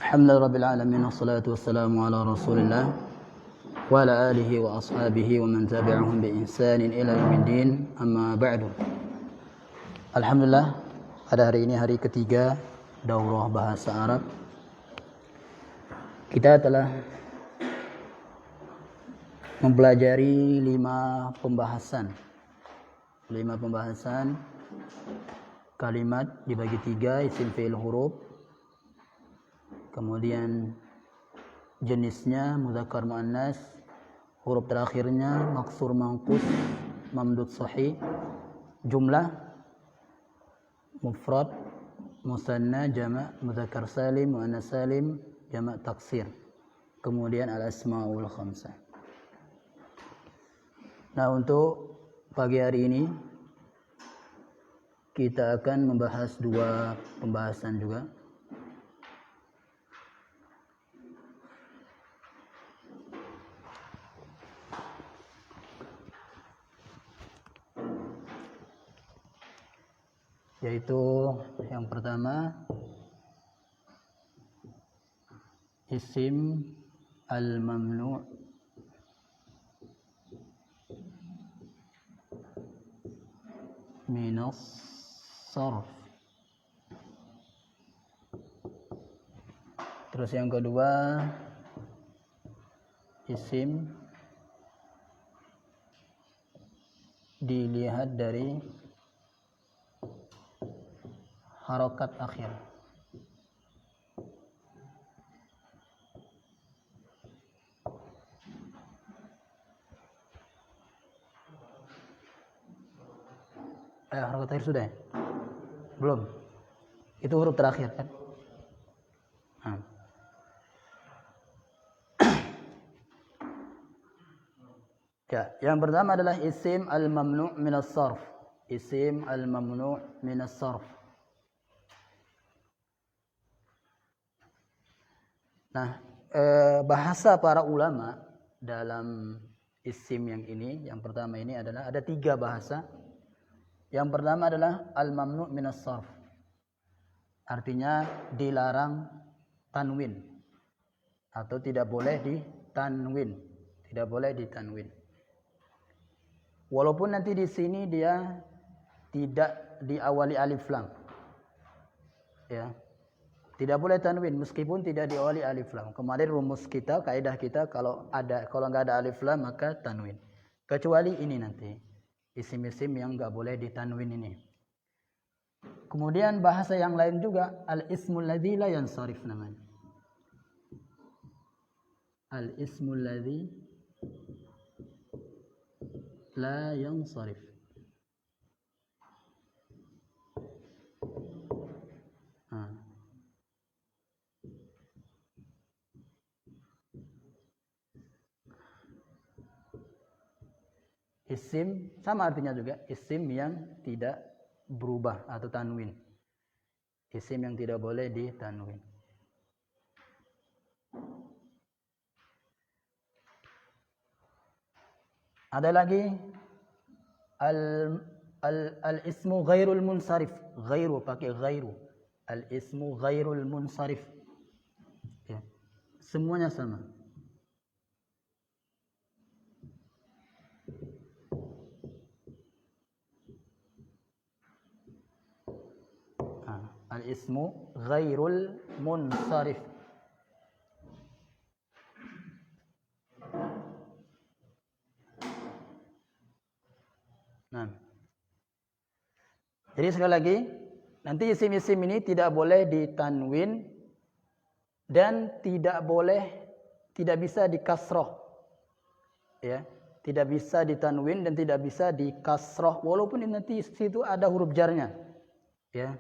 Alhamdulillahirabbil alamin wassalatu wassalamu ala Rasulillah wa ala alihi wa ashabihi wa man tabi'ahum bi ihsanin ila yaumiddin. Amma ba'du. Alhamdulillah, pada hari ini hari ketiga daurah bahasa Arab. Kita telah mempelajari 5 pembahasan. Kalimat dibagi 3, isim fi'il huruf. Kemudian jenisnya mudzakkar muannas, huruf terakhirnya maksur manqus, mamdud sahih, jumlah mufrad, musanna, jama', mudzakkar salim, muannas salim, jama' taksir. Kemudian al-asmaul khamsah. Nah, untuk pagi hari ini kita akan membahas 2 pembahasan juga. Yaitu yang pertama isim al-mamnu' minas sarf. Terus yang kedua isim dilihat dari harokat akhir. Harokat akhir sudah ya? Belum. Itu huruf terakhir kan? Ya, yang pertama adalah isim al-mamnu' minas sarf. Isim al-mamnu' minas sarf. Nah, bahasa para ulama dalam isim yang ini, yang pertama ini adalah ada 3 bahasa. Yang pertama adalah al-mamnu' minas sarf. Artinya dilarang tanwin atau tidak boleh ditanwin. Tidak boleh ditanwin. Walaupun nanti di sini dia tidak diawali alif lam. Ya. Tidak boleh tanwin meskipun tidak diawali alif lam. Kemarin rumus kita, kaidah kita kalau enggak ada alif lam maka tanwin. Kecuali ini nanti isim-isim yang enggak boleh ditanwin ini. Kemudian bahasa yang lain juga al-ismul ladzi la yansarif namanya. Al-ismul ladzi la yansarif. Isim sama artinya juga, isim yang tidak berubah atau tanwin. Isim yang tidak boleh ditanwin. Ada lagi al-ismu ghairul munsarif. Ghairu pakai ghairu. Al-ismu ghairul munsarif. Ya. Semuanya sama. Al-ismu ghairul munsarif. Nah. Jadi sekali lagi, nanti isim-isim ini tidak boleh ditanwin dan tidak bisa dikasroh. Ya, tidak bisa ditanwin dan tidak bisa dikasroh walaupun nanti situ ada huruf jarnya. Ya.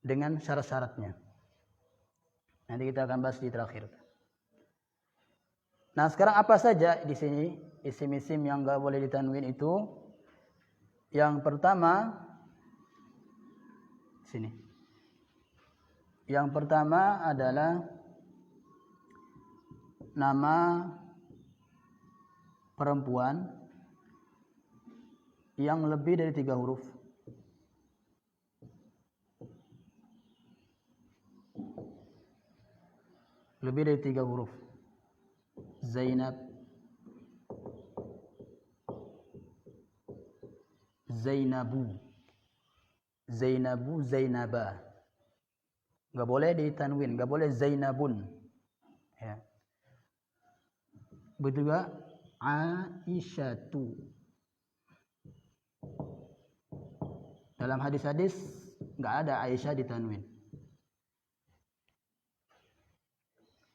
Dengan syarat-syaratnya. Nanti kita akan bahas di terakhir. Nah, sekarang apa saja di sini isim-isim yang enggak boleh ditanwin itu? Yang pertama sini. Yang pertama adalah nama perempuan yang lebih dari 3 huruf. lebih dari 3 huruf. Zainab, Zainabu, Zainabu, Zainaba. Enggak boleh ditanwin, enggak boleh Zainabun. Ya. Begitu juga Aisyatu. Dalam hadis-hadis enggak ada Aisyah ditanwin.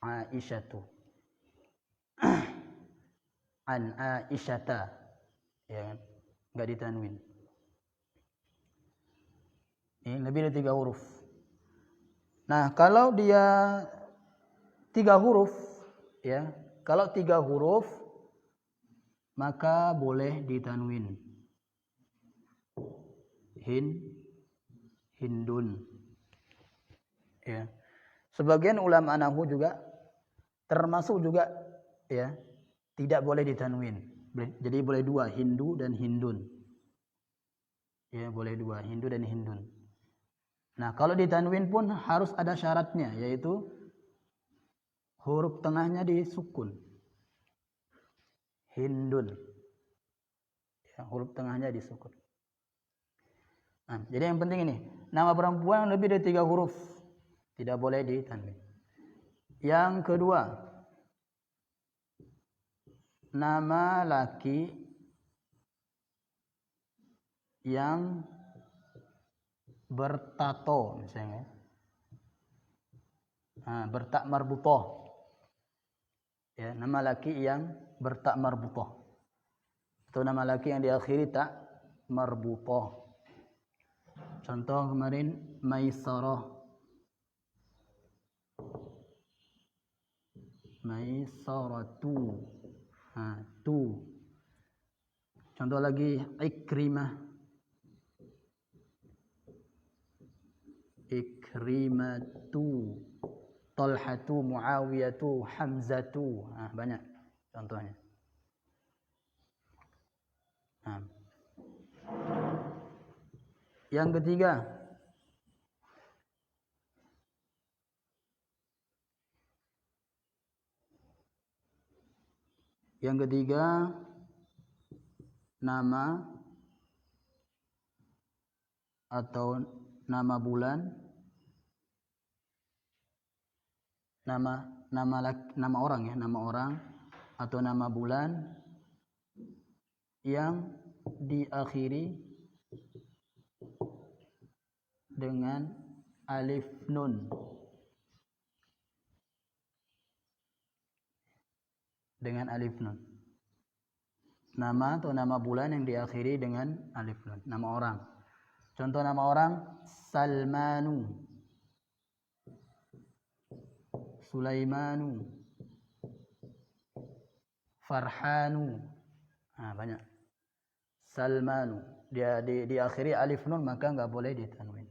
Aisyatu. An Aisyata. Ya kan? Enggak ditanwin. Ini lebih dari 3 huruf. Nah, kalau dia 3 huruf, ya, kalau 3 huruf maka boleh ditanwin. Hindun. Ya. Sebagian ulama nahwu juga termasuk juga, ya, tidak boleh ditanwin. Jadi boleh 2, Hindu dan Hindun. Ya, boleh 2, Hindu dan Hindun. Nah, kalau ditanwin pun harus ada syaratnya, yaitu huruf tengahnya disukun. Hindun. Ya, huruf tengahnya disukun. Nah, jadi yang penting ini, nama perempuan lebih dari 3 huruf tidak boleh ditanwin. Yang kedua, nama laki yang bertato misalnya. Nah, bertak marbutoh. Ya, nama laki yang bertak marbutoh. Atau nama laki yang diakhiri tak marbutoh. Contoh kemarin Maisarah. Maisaratu. Nah, tu. Contoh lagi Ikrimah. Ikrimatu, Talhatu, Muawiyatu, Hamzatu. Nah, banyak contohnya. Nah. Yang ketiga, nama atau nama bulan, nama orang, ya, nama orang atau nama bulan yang diakhiri dengan alif nun. Dengan alif nun. Nama atau nama bulan yang diakhiri dengan alif nun. Nama orang. Contoh nama orang, Salmanu, Sulaimanu, Farhanu. Nah, banyak. Salmanu. Dia diakhiri alif nun maka enggak boleh ditanwin.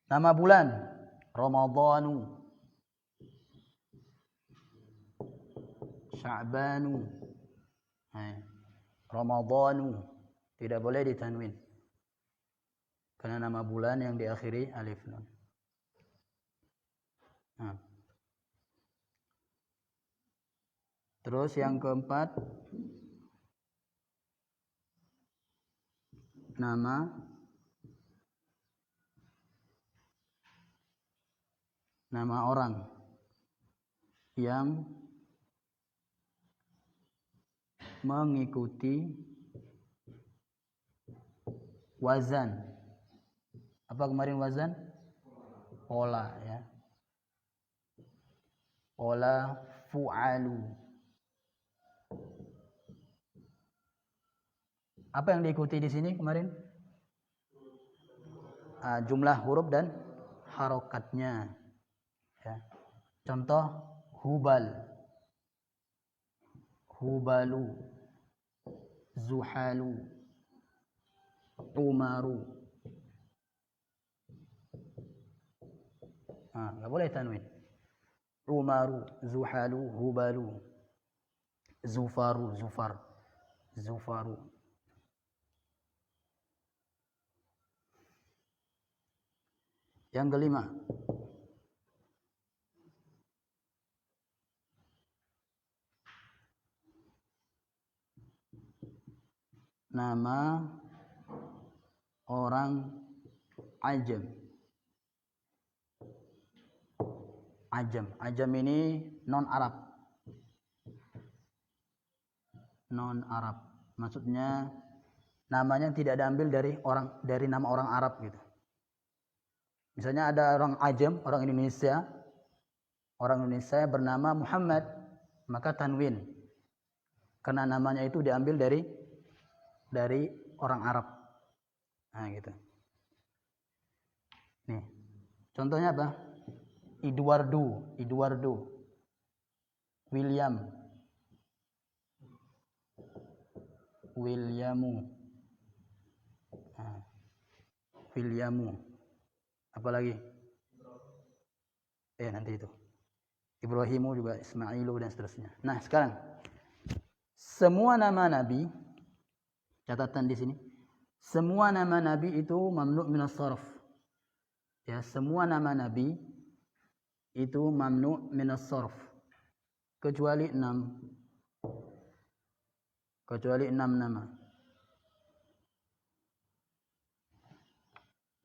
Nama bulan, Ramadhanu, Sya'banu. Nah, Ramadhanu tidak boleh ditanwin. Karena nama bulan yang diakhiri alif nun. Nah. Terus yang keempat, nama orang yang mengikuti wazan. Apa kemarin wazan? Pola, ya. Pola fu'alu. Apa yang diikuti di sini kemarin? Jumlah huruf dan harokatnya. Ya. Contoh hubal, hubalu, zuhalu, umaru. Nggak boleh tanwin. Umaru, zuhalu, hubalu, zufaru, zufaru. Yang kelima, nama orang ajam. Ajam ini non Arab. Non Arab. Maksudnya namanya tidak diambil dari nama orang Arab gitu. Misalnya ada orang ajam, orang Indonesia. Orang Indonesia bernama Muhammad, maka tanwin. Karena namanya itu diambil dari orang Arab. Nah, gitu. Nih. Contohnya apa? Eduardo. Williamu. Apalagi? Nanti itu. Ibrahimu juga, Ismailu dan seterusnya. Nah, sekarang semua nama nabi, catatan di sini. Semua nama nabi itu mamnu' minas sharf. Ya, semua nama nabi itu mamnu' minas sharf. Kecuali 6. Kecuali 6 nama.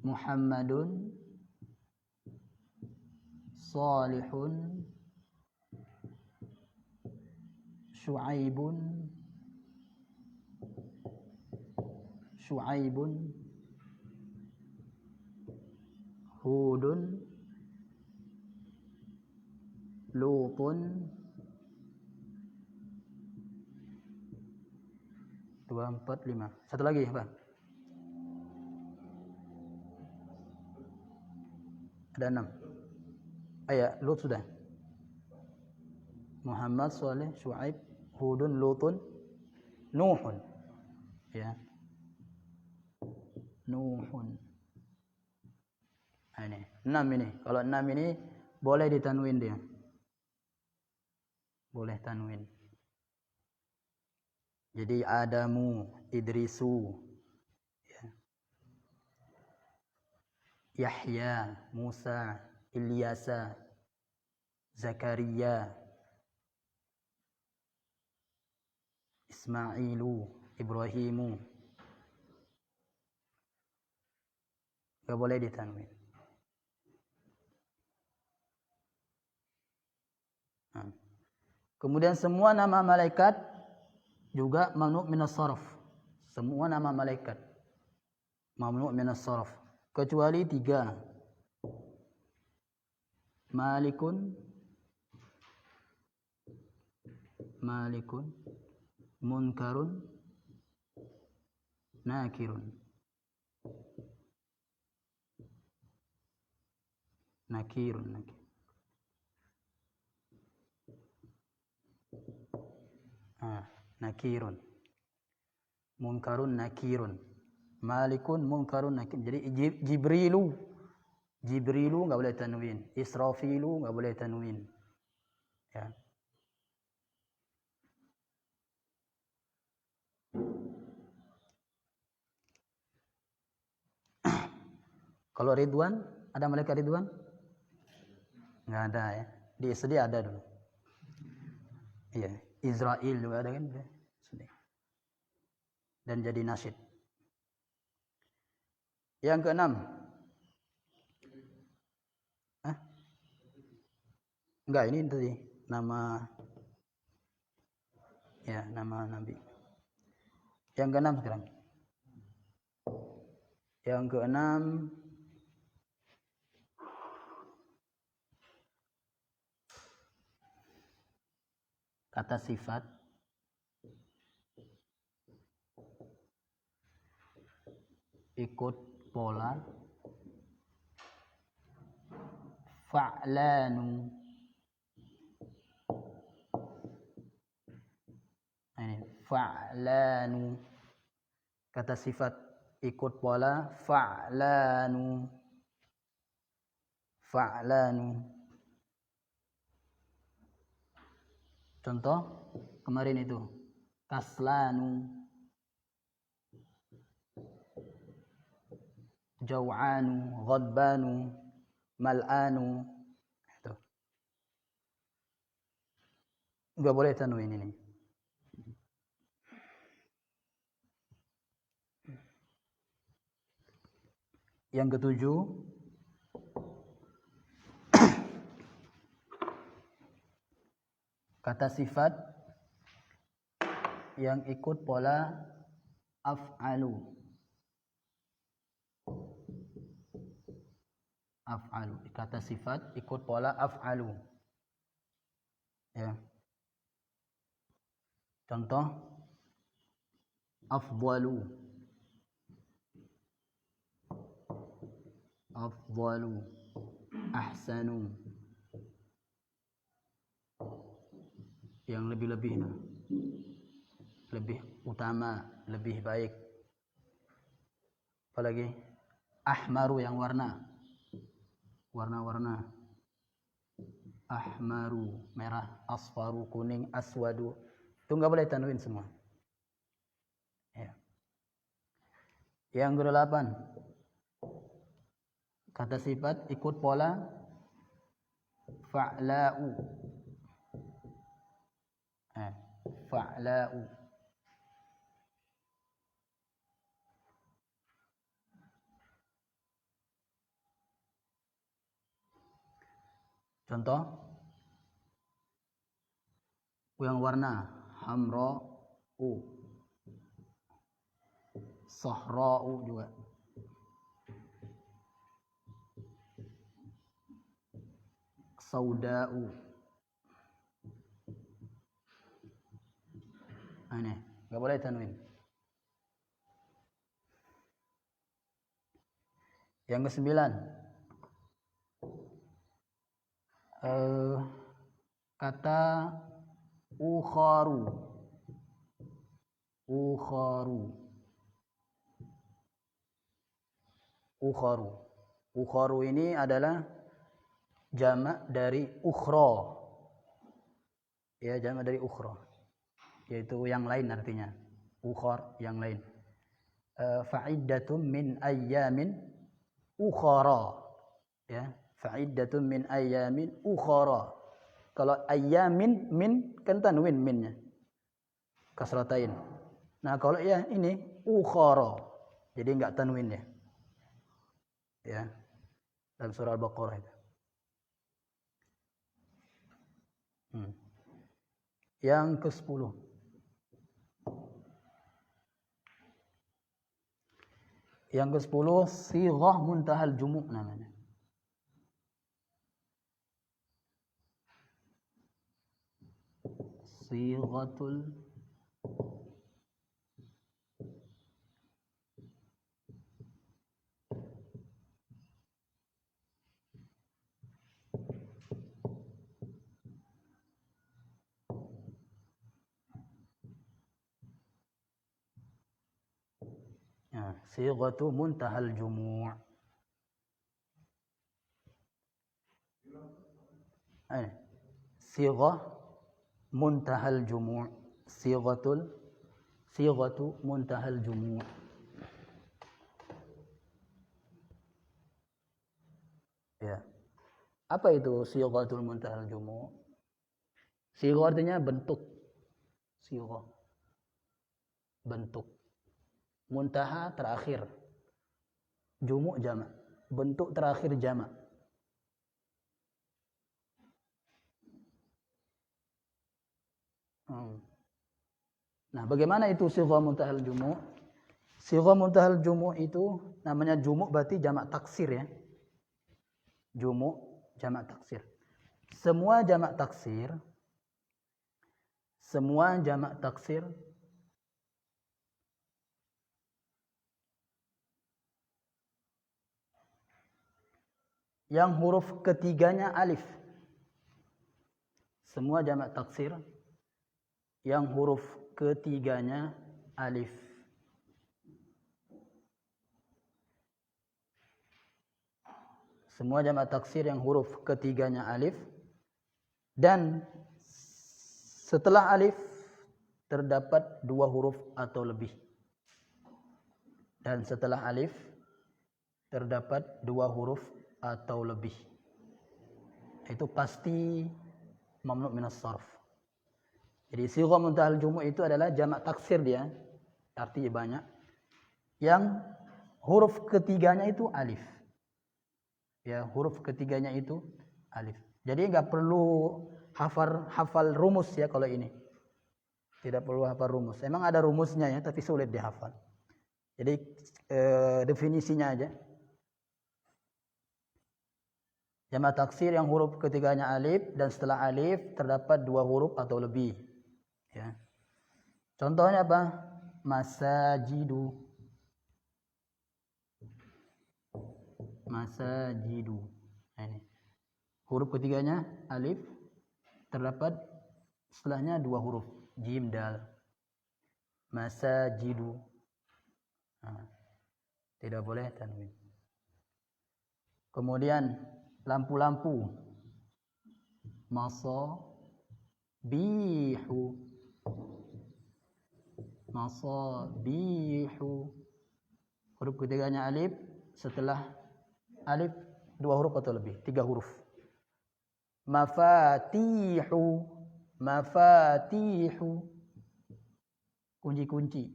Muhammadun, Salihun, Syu'aibun, Hudun, Lutun, 2, 4, 5. Satu lagi apa? Ada 6. Lut sudah. Muhammad, Saleh, Syu'aib, Hudun, Lutun, Nuhun. Ya. Nuhun. Nah, ini 6 ini. Kalau 6 ini boleh ditanwin dia. Boleh tanwin. Jadi Adamu, Idrisu, ya. Yahya, Musa, Ilyasa, Zakaria, Ismailu, Ibrahimu. Gak boleh ditanwin. Nah. Kemudian semua nama malaikat juga mamnu' minas sharf. Semua nama malaikat mamnu' minas sharf. Kecuali 3. Malikun, Munkarun, Nakirun. Nakirun. Munkarun, nakirun. Malikun, munkarun, nakirun. Jadi Jibrilu enggak boleh tanwin. Israfilu enggak boleh tanwin. Ya. Kalau Ridwan, ada malaikat Ridwan? Enggak ada ya. Di SD ada dulu. Iya, Israel juga ada kan? Dan jadi nasyid. Yang ke-6. Enggak, ini tadi nama nabi. Yang ke-6 sekarang. Yang ke-6 kata sifat ikut pola fa'lanu. Ini fa'lanu. Kata sifat ikut pola fa'lanu. Contoh kemarin itu kaslanu, jaw'anu, ghadbanu, mal'anu. Itu. Enggak boleh tanwin ini. Yang ketujuh, kata sifat yang ikut pola af'alu. Af'alu. Kata sifat ikut pola af'alu. Ya. Contoh, afdalu. Afdalu. Ahsanu. Yang lebih-lebih. Lebih utama, lebih baik. Apalagi? Ahmaru yang warna. Warna-warna. Ahmaru, merah. Asfaru, kuning. Aswadu. Itu enggak boleh tanwin semua. Ya. Yang ke-8, kata sifat ikut pola fa'la'u. Fa'la'u. Contoh, yang warna hamra'u, sahra'u juga. Sauda'u. Aneh, enggak boleh tanwin. Yang ke-9, kata ukharu. Ukharu. Ukharu. Ukharu ini adalah jamak dari ukhra. Ya, jamak dari ukhra. Yaitu yang lain artinya. Ukhar, yang lain. Fa'iddatun min ayyamin ukhara. Ya, fa'iddatun min ayyamin ukhara. Kalau ayyamin, min kan tanwin minnya. Kasratain. Nah, kalau ya ini ukhara. Jadi enggak tanwin ya. Ya. Dalam surah Al-Baqarah itu. Yang ke-10. Yang ke-10 sighah muntahal jumu' namanya. Sighatul sighatu muntahal jumu'. Sighah muntahal jumu'. Sighatu muntahal jumu'. Ya. Apa itu sighatul muntahal jumu'? Sighah artinya bentuk. Sighah. Bentuk. Muntaha terakhir. Jumu' jamak. Bentuk terakhir jamak. Nah, bagaimana itu sighah muntahal jumu'? Sighah muntahal jumu' itu namanya jumu' berarti jamak taksir ya. Jumu' jamak taksir. Semua jamak taksir yang huruf ketiganya alif. Semua jamak taksir yang huruf ketiganya alif. Semua jamak taksir yang huruf ketiganya alif. Dan setelah alif terdapat dua huruf atau lebih. Dan setelah alif terdapat dua huruf atau lebih. Itu pasti mamnu' minas sarf. Jadi sighah muntahal jumu' itu adalah jamak taksir dia. Artinya banyak. Yang huruf ketiganya itu alif. Ya, huruf ketiganya itu alif. Jadi nggak perlu hafal rumus ya kalau ini. Tidak perlu hafal rumus. Emang ada rumusnya ya, tapi sulit dihafal. Jadi definisinya aja. Jamak taksir yang huruf ketiganya alif dan setelah alif terdapat 2 huruf atau lebih. Ya. Contohnya apa? Masajidu. Masajidu. Nah, ini. Huruf ketiganya alif, terdapat setelahnya 2 huruf, jim dal. Masajidu. Nah, tidak boleh tanwin. Kemudian lampu-lampu. Masabihu. Masabihu. Huruf ketiganya alif, setelah alif 2 huruf atau lebih, 3 huruf. Mafatihu. Mafatihu. Kunci-kunci.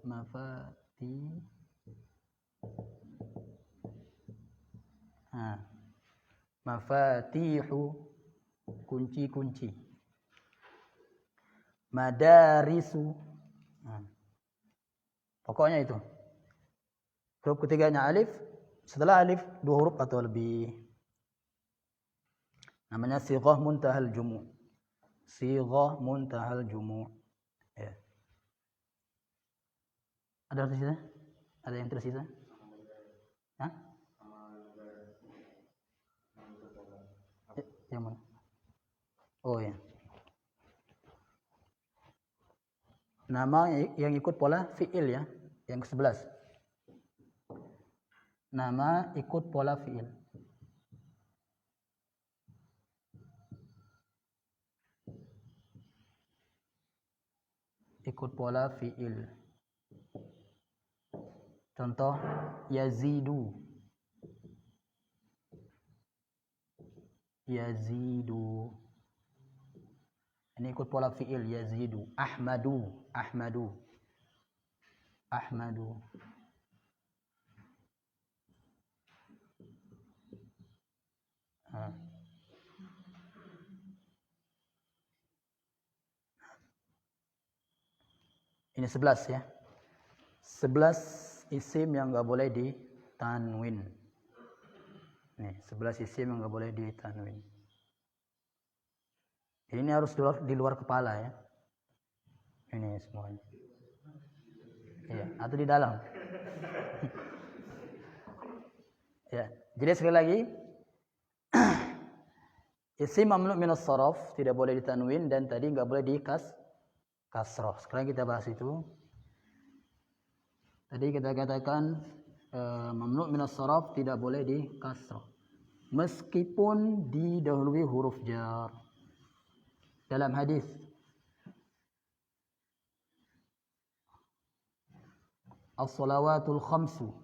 Mafatih. Mafatihu. Kunci-kunci. Madarisu. Pokoknya itu. Huruf ketiganya alif, setelah alif 2 huruf atau lebih. Namanya sighah muntahal jumu'. Sighah muntahal jumu'. Ya. Ada yang tersisa? Ada yang tersisa? Hah? Yang mana? Oh ya. Nama yang ikut pola fi'il ya, yang ke-11. Nama ikut pola fi'il. Ikut pola fi'il. Contoh yazidu. Yazidu. Ini ikut pola fi'il, yazidu. Ahmadu. Ahmadu. Ahmadu. Ini 11 ya. 11 isim yang enggak boleh ditanwin. Nih, 11 isim yang enggak boleh ditanwin. Ini harus di luar kepala ya. Ini semuanya. Iya, atau di dalam. Ya, jadi sekali lagi isim mamnu' min as-sarf tidak boleh ditanwin dan tadi enggak boleh kasroh. Sekarang kita bahas itu. Tadi kita katakan mamnu' min as-sarf tidak boleh di kasroh. Meskipun didahului huruf jar. Dalam hadis as-salawatul khamsu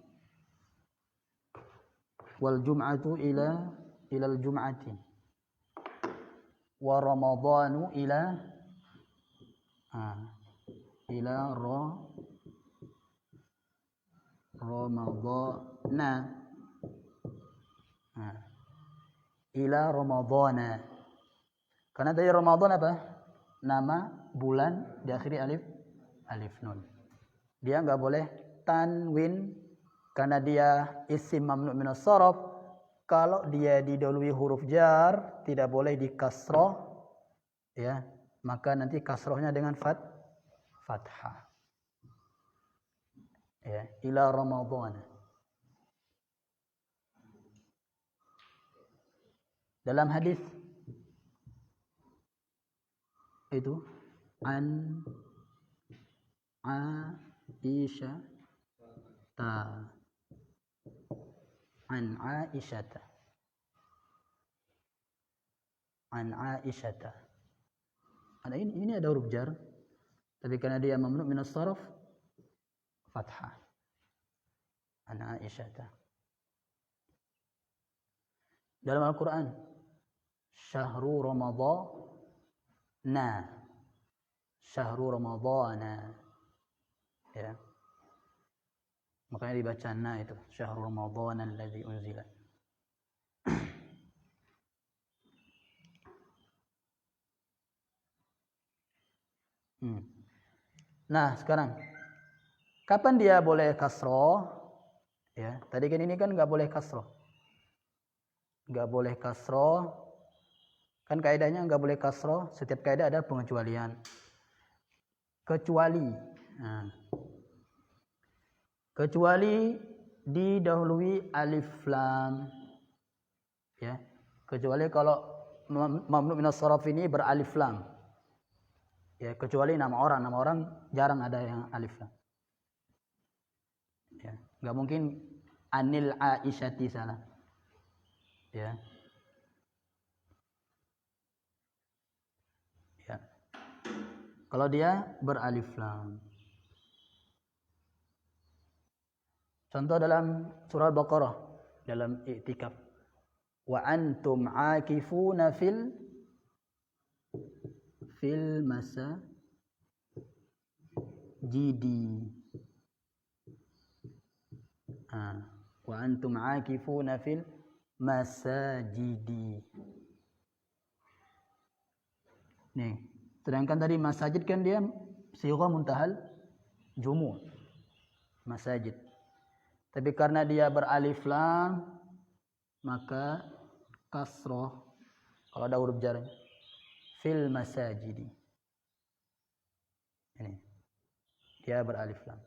wal jum'atu ila al-jum'ati wa ramadhanu ila Ramadhana ila Ramadhana. Karena dari Ramadan apa? Nama bulan diakhiri alif nun. Dia enggak boleh tanwin karena dia isim mamnu' min as-sarf. Kalau dia didahului huruf jar tidak boleh dikasroh ya, maka nanti kasrohnya dengan fathah. Ya, ila Ramadhan. Dalam hadis itu an Aisyah an Aisyah ada ini ada huruf jar tapi karena dia mamnu' min as-sarf fathah. An Aisyah. Dalam Al-Qur'an Syahru Ramadhana. Syahru Ramadhana. Ya. Makanya dibaca na itu, syahrul Ramadan alladzi unzila. Nah, sekarang kapan dia boleh kasroh? Ya, tadi kan ini kan nggak boleh kasroh. Nggak boleh kasroh. Kan kaidahnya nggak boleh kasroh. Setiap kaidah ada pengecualian. Kecuali, kecuali didahului alif lam. Ya, kecuali kalau mamnu minas sharaf ini beralif lam. Ya, kecuali nama orang jarang ada yang alif lam. Ya, nggak mungkin anil aisyati salah. Ya. Ya. Kalau dia beralif lam. Contoh dalam surah Al-Baqarah dalam i'tikaf. Wa antum aakifuna fil masajidi. Wa antum aakifuna fil masajidi. Nih, sedangkan tadi masajid kan dia sighah muntahal jumu'. Masajid. Tapi karena dia beralif lam maka kasroh kalau ada huruf jarnya fil masajidi. Ini dia beralif lam.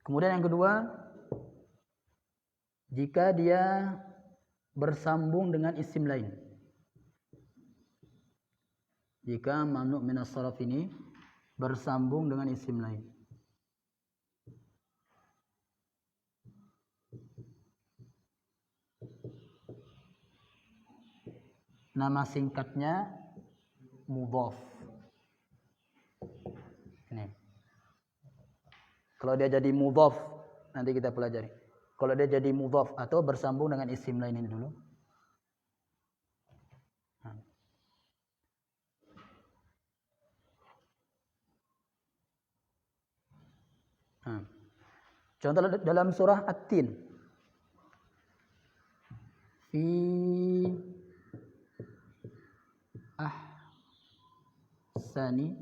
Kemudian yang kedua, jika dia bersambung dengan isim lain. Jika mamnu minas sharaf ini bersambung dengan isim lain. Nama singkatnya mudhaf. Ini. Kalau dia jadi mudhaf, nanti kita pelajari. Kalau dia jadi mudhaf atau bersambung dengan isim lain ini dulu. Contoh dalam surah At-Tin. Fi ahsani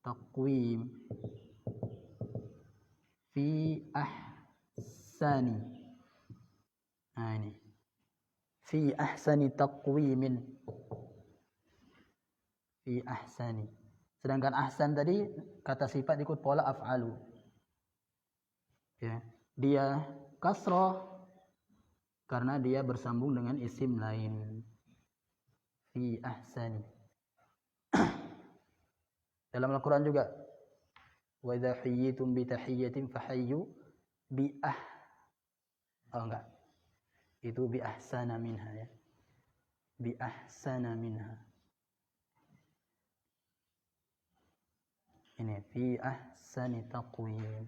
taqwim. Fi ahsani. Nah ini. Fi ahsani taqwimin. Fi ahsani. Sedangkan ahsan tadi kata sifat ikut pola af'alu. Ya, dia kasroh karena dia bersambung dengan isim lain. Fi ahsani. Dalam Al-Quran juga. Wa idza hayyitum bi tahiyyatin fahayyu bi Oh enggak. Itu bi ahsana minha ya. Bi ahsana minha. Ini fi ahsani taqwim.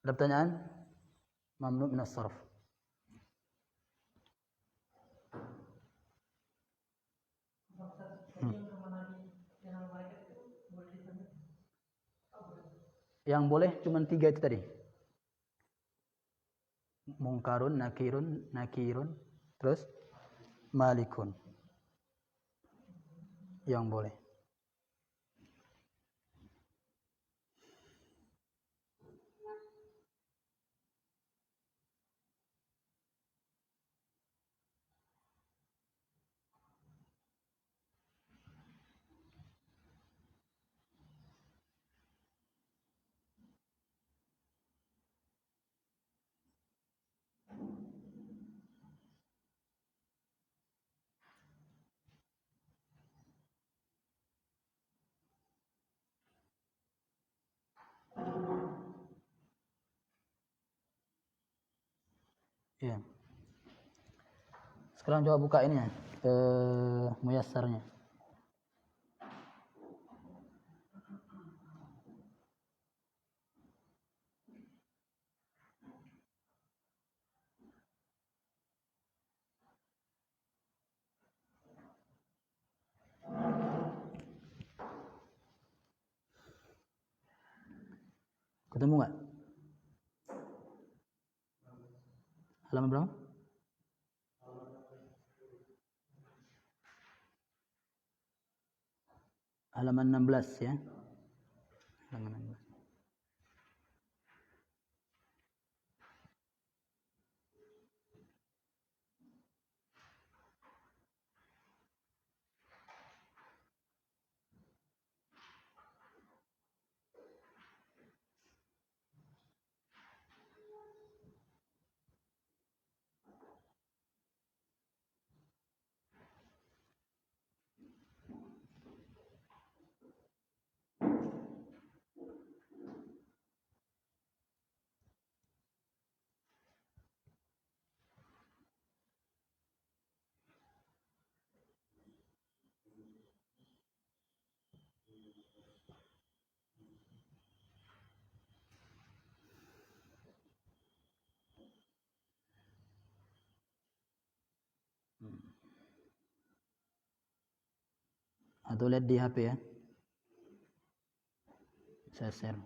Ada pertanyaan? Mamnu minas sharaf. Yang boleh cuma 3 itu tadi. Mungkarun, nakirun, terus malikun. Yang boleh. Ya. Sekarang coba buka ini ya, muyassarnya. Ketemu nggak? Halaman berapa? Halaman 16 ya. Halaman 16. Atau lihat di HP ya. Saya share.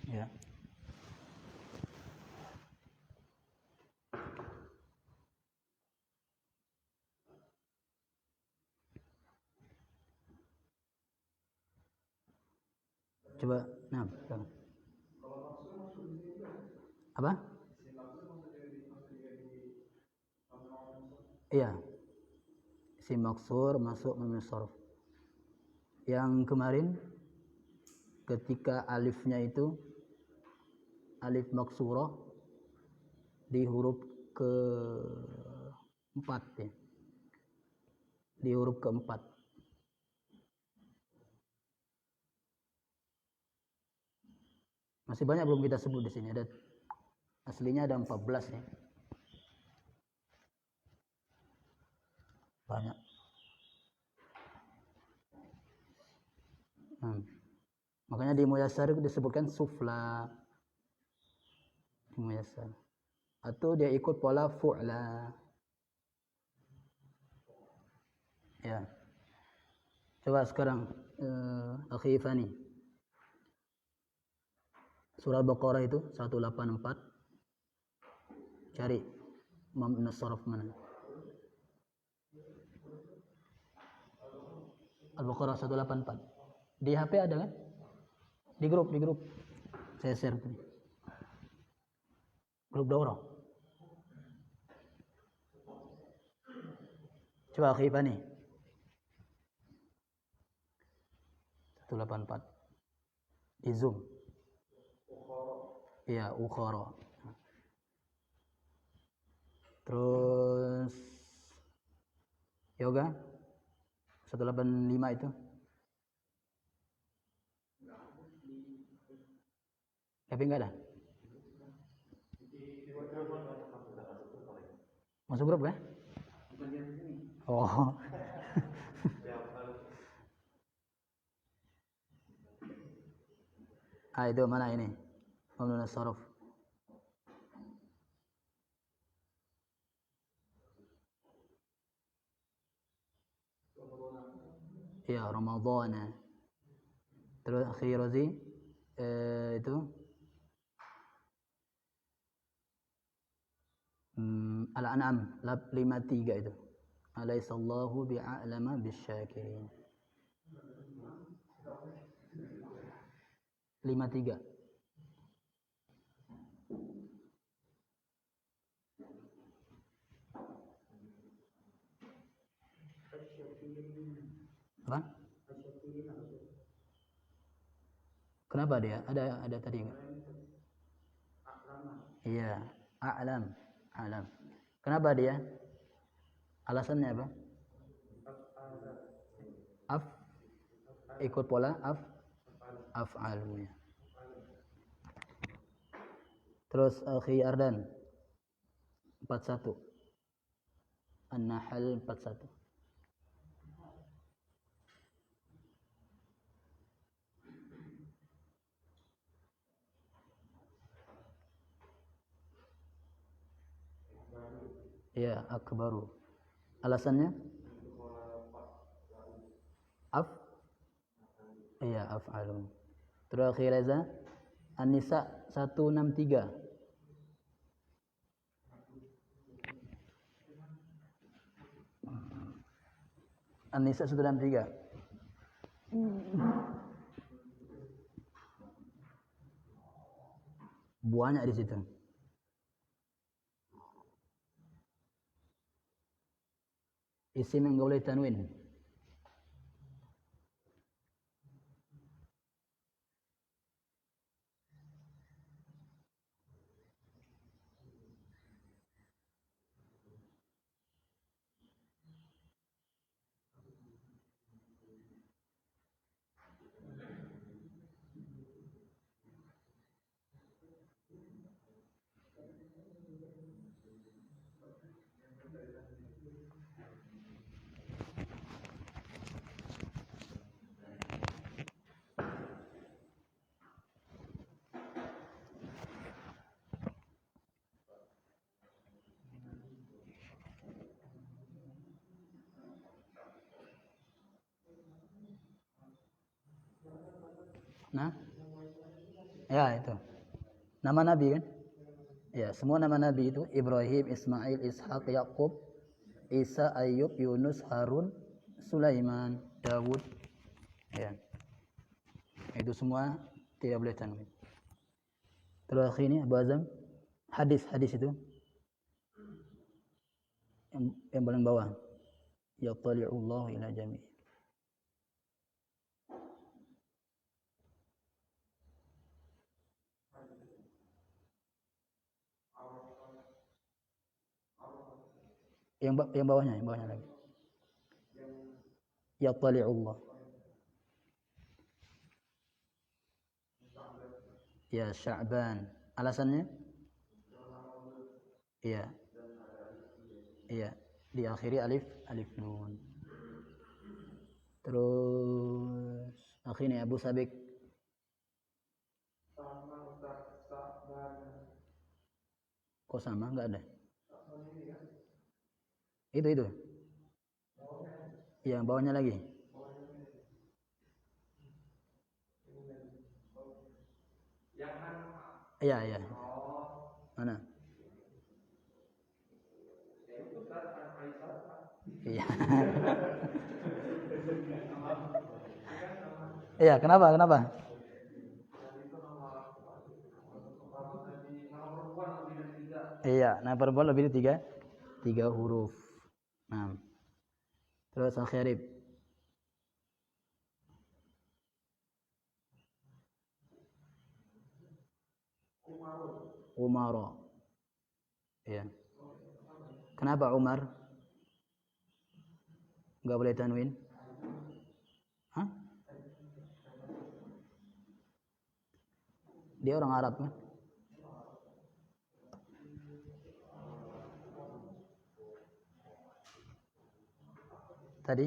Ya. Coba, nah, apa? Iya, si maksur masuk memil sorof. Yang kemarin ketika alifnya itu alif maksurah di huruf keempat ya, di huruf keempat. Masih banyak belum kita sebut di sini. Ada aslinya ada 14 ya. Banyak. Makanya di muyassar itu disebutkan sufla. Di muyassar. Atau dia ikut pola fu'la. Ya. Coba sekarang Akhi Fani. Surah Baqarah itu 184. Cari mamna sharaf mana? Al-Baqarah 184. Di HP ada kan? Di grup. Saya share tadi. Grup daurah. Coba Akhi Fani. 184. Di Zoom. Iya, ukhara. Terus yoga 185 itu. Tapi enggak ada. Masuk grup ya? Oh. Itu mana ini? Mamnun as-sarf. Ya, Ramadhan. Terus Akhi Razi itu Al-An'am 53 itu. Alaihissallahu bi'a'lama bisyakirin. 53. Apa? Kenapa dia? Ada tadi enggak? Iya, a'lam. A'lam. Kenapa dia? Alasannya apa? Af ikut pola af'alunya. Terus Akhi Ardan 41. An-Nahl 41. Ya, akbaru. Alasannya? Iya, af'alun. Terakhir Reza, An-Nisa 163. An-Nisa 163. Banyak di situ. Isim yang boleh tanwin. Nah, ya itu. Nama Nabi kan? Ya, semua nama Nabi itu Ibrahim, Ismail, Ishak, Yakub, Isa, Ayub, Yunus, Harun, Sulaiman, Dawud. Ya. Itu semua tidak boleh tanwin. Terakhir ini Abu Azam, hadis itu yang paling bawah. Yaqtali'ullahu ila jami'. Yang bawahnya lagi. Yaqtali'ullah. Ya, Sya'ban. Alasannya? Iya. Iya, diakhiri alif nun. Terus akhirnya Abu Sabik. Kok sama? Enggak ada. Itu. Iya, bawahnya lagi. Iya. Mana? Iya. Iya, kenapa? Iya, nah perempuan lebih dari tiga huruf. Nah, terus akhirib. Umaro. Iya. Kenapa Umar? Enggak boleh tanwin? Hah? Dia orang Arab kan? Tadi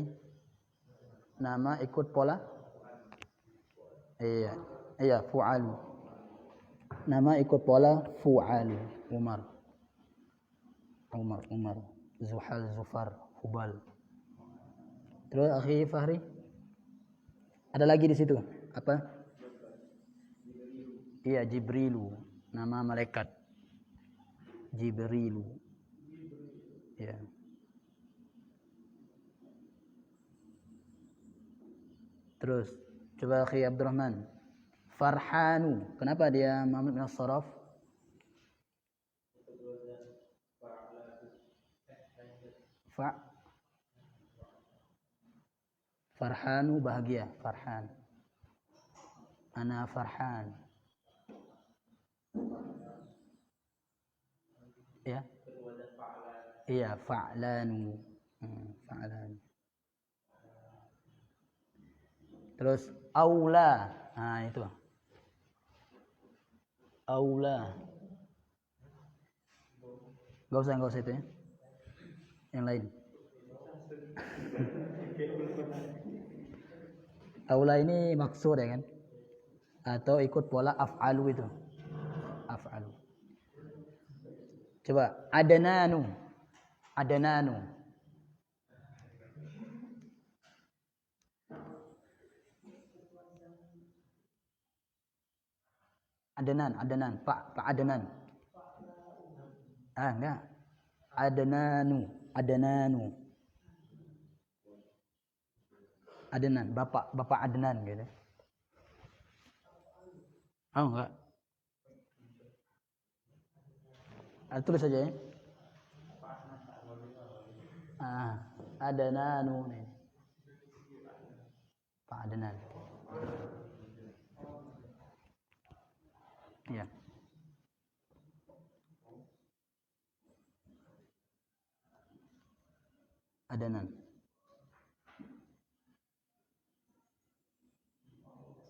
nama ikut pola? Iya, fu'alu. Nama ikut pola fu'alu. Umar. Zuhal, Zufar, Hubal. Terus akhi Fahri? Ada lagi di situ. Apa? Iya, Jibrilu. Nama malaikat. Jibrilu. Ya. Terus coba akhi Abdurrahman. Farhanu. Kenapa dia mamnu min as-saraf? Farhanu bahagia, farhan. Ana farhan. Ya. Iya, fa'lanu. Fa'lanu. Terus aula. Nah, itu. Aula. Gak usah itu ya. Yang lain. Aula ini maksur ya kan? Atau ikut pola af'alu itu. Af'alu. Coba adananu. Adananu. Adanan, Pak Adanan. Enggak. Adananu. Adanan, Bapak Adnan gitu. Oh, enggak. Tulis saja ya. Adananu nih. Pak Adnan. Ya. Adanan.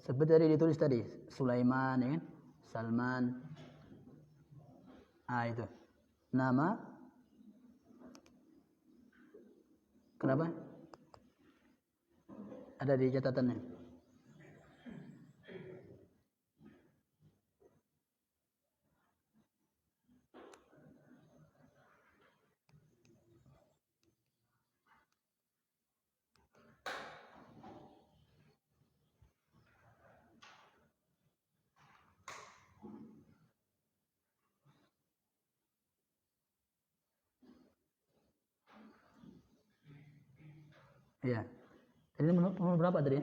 Seperti tadi ditulis tadi, Sulaiman ya kan? Salman. Itu. Nama. Kenapa? Ada di catatannya. Iya. Jadi nomor berapa tadi?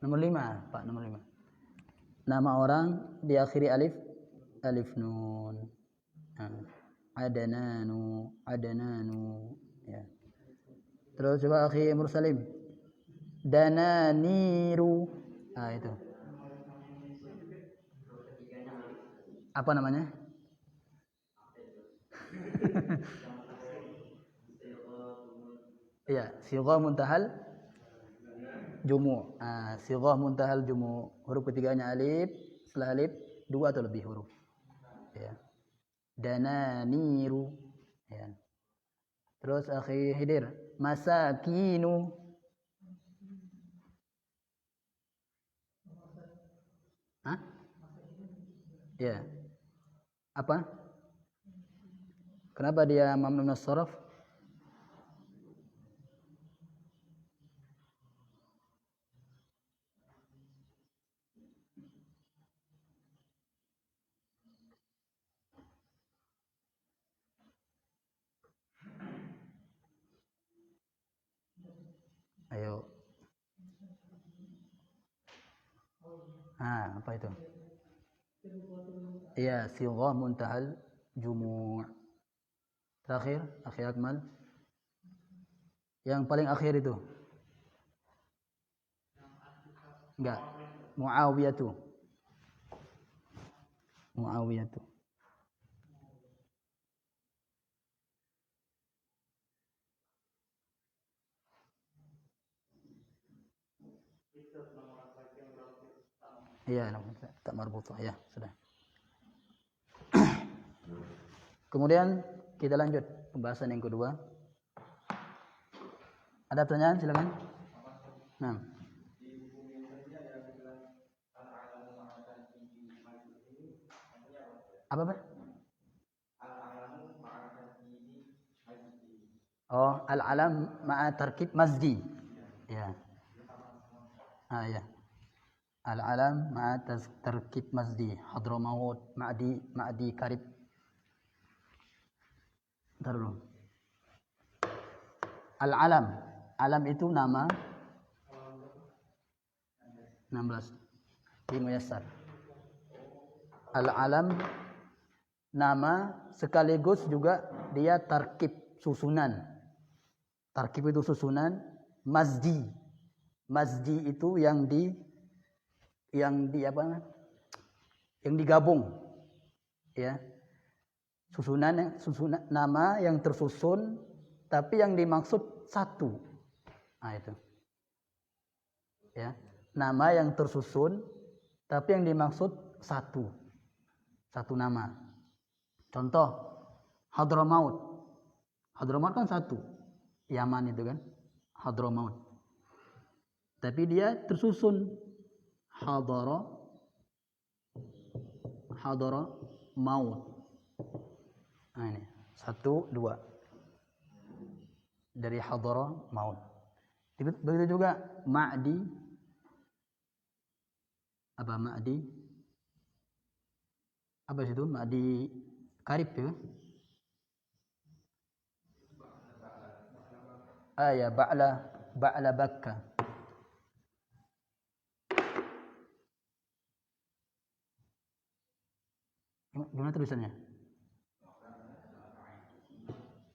Nomor 5, Pak, nomor 5. Nama orang diakhiri alif nun. Adananu. Ya. Terus coba akhi Mursalim. Dananiru. Itu. Apa namanya? Iya, sighah muntahal jumu. Sighah muntahal jumu. Huruf ketiganya alif, setelah alif 2 atau lebih huruf. Ya. Dananiru. Ya. Terus akhi Hidir, masakinu. Ya. Apa? Kenapa dia mamnu min as-sarf? Ayo. Apa itu? Iya, sighah muntahal jumu'. Terakhir, akhi Akmal. Yang paling akhir itu. Enggak. Muawiyatu. Iya, tak marbutah ya, sudah. Kemudian kita lanjut pembahasan yang kedua. Ada pertanyaan, silakan. Nah. Apa? Oh, al-alam ma'a tarkib mazdi. Ya. Ya. Al-alam ma'a tarkib mazdi. Hadramaut, Ma'di, Karib. Bentar dulu. Al-alam. Alam itu nama 16. Di Muyassar. Al-alam nama sekaligus juga dia tarkib susunan. Tarkib itu susunan, Masdi. Masdi itu yang apa? Yang digabung. Ya. Susunan nama yang tersusun tapi yang dimaksud satu. Nah, itu. Ya. Nama yang tersusun tapi yang dimaksud satu. Satu nama. Contoh Hadramaut. Hadramaut kan satu. Yaman itu kan. Hadramaut. Tapi dia tersusun. Hadara maut. Nah ini. 1, 2. Dari hadara maut. Begitu juga Ma'di. Apa Ma'di? Apa itu? Ma'di karib ya? Ya, Ba'la Bakka. Gimana tulisannya?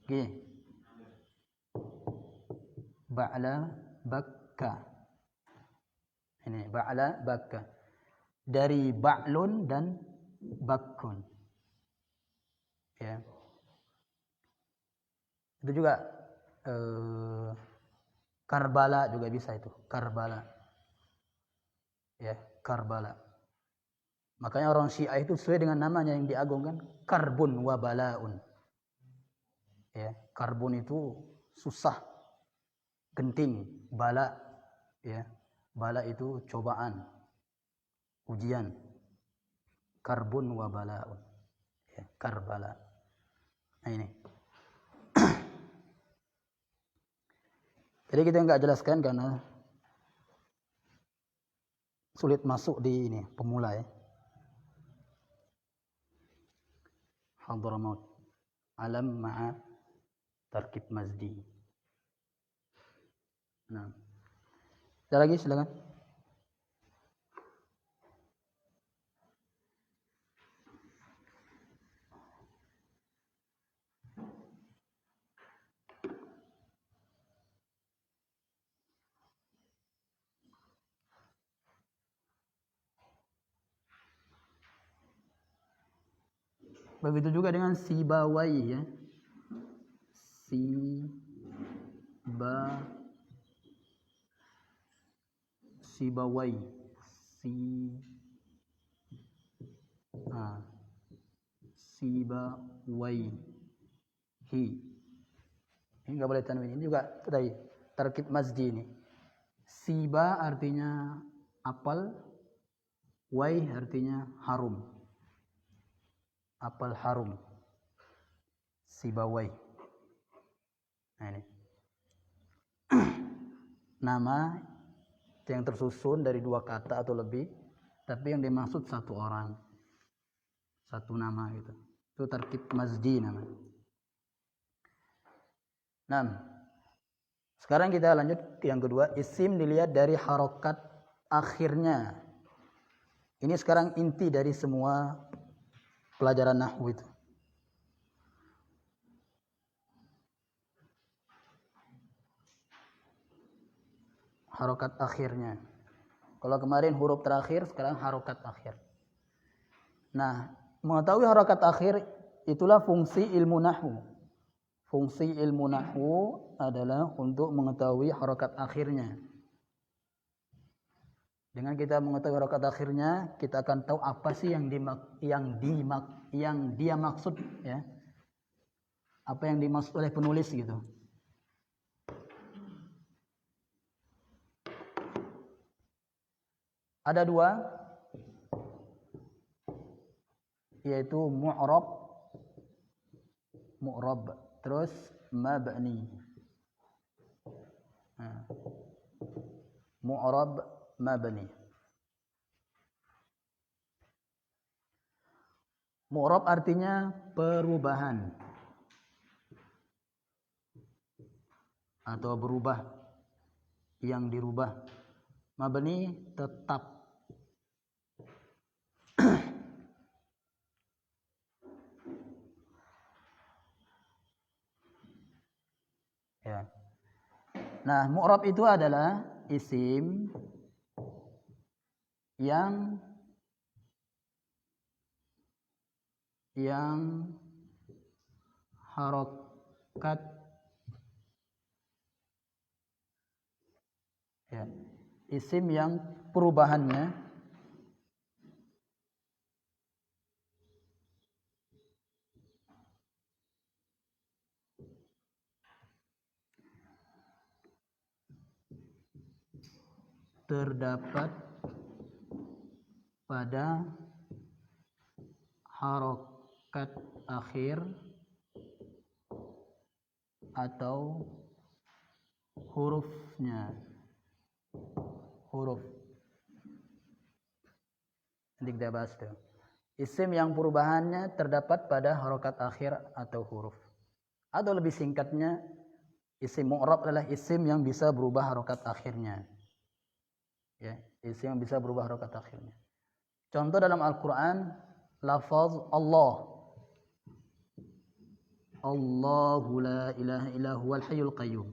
Gini. Ba'la Bakka. Ini Ba'la Bakka. Dari Ba'lun dan Bakkun. Ya. Itu juga Karbala juga bisa itu. Karbala. Ya, Karbala. Makanya orang Syiah itu sesuai dengan namanya yang diagungkan, Karbun wa Balaun. Ya, karbun itu susah, genting, bala. Ya, bala itu cobaan, ujian. Karbun wa Balaun. Ya, Karbala. Nah ini. Jadi kita nggak jelaskan karena sulit masuk di ini pemula ya. Hadramaut. Alam ma'a tarkib Masdi. Nah. Ada lagi silakan. Begitu juga dengan Sibawai ya. Sibawai. Sibawai. Ini enggak boleh tanwin. Ini juga tadi tarkib Masdi ini. Siba artinya apel, wai artinya harum. Apel harum. Sibawai. Nah ini. Nama yang tersusun dari 2 kata atau lebih, tapi yang dimaksud satu orang. Satu nama gitu. Itu tarkib Masdi namanya. Nah, sekarang kita lanjut ke yang kedua. Isim dilihat dari harokat akhirnya. Ini sekarang inti dari semua pelajaran nahwu itu. Harokat akhirnya. Kalau kemarin huruf terakhir, sekarang harokat akhir. Nah, mengetahui harokat akhir itulah fungsi ilmu nahwu. Fungsi ilmu nahwu adalah untuk mengetahui harokat akhirnya. Dengan kita mengetahui harokat akhirnya, kita akan tahu apa sih yang dia maksud ya. Apa yang dimaksud oleh penulis gitu. Ada 2, yaitu mu'rab, terus mabni. Mu'rab, mabni. Mu'rab artinya perubahan atau berubah, yang dirubah. Mabni tetap. Ya. Nah, mu'rab itu adalah isim yang harokat ya, isim yang perubahannya terdapat pada harokat akhir atau hurufnya. Huruf. Nanti kita bahas itu. Isim yang perubahannya terdapat pada harokat akhir atau huruf. Atau lebih singkatnya, isim mu'rab adalah isim yang bisa berubah harokat akhirnya. Ya, isim yang bisa berubah harokat akhirnya. Contoh dalam Al-Quran, lafaz Allah. Allahu la ilaha illa huwal hayyul qayyum.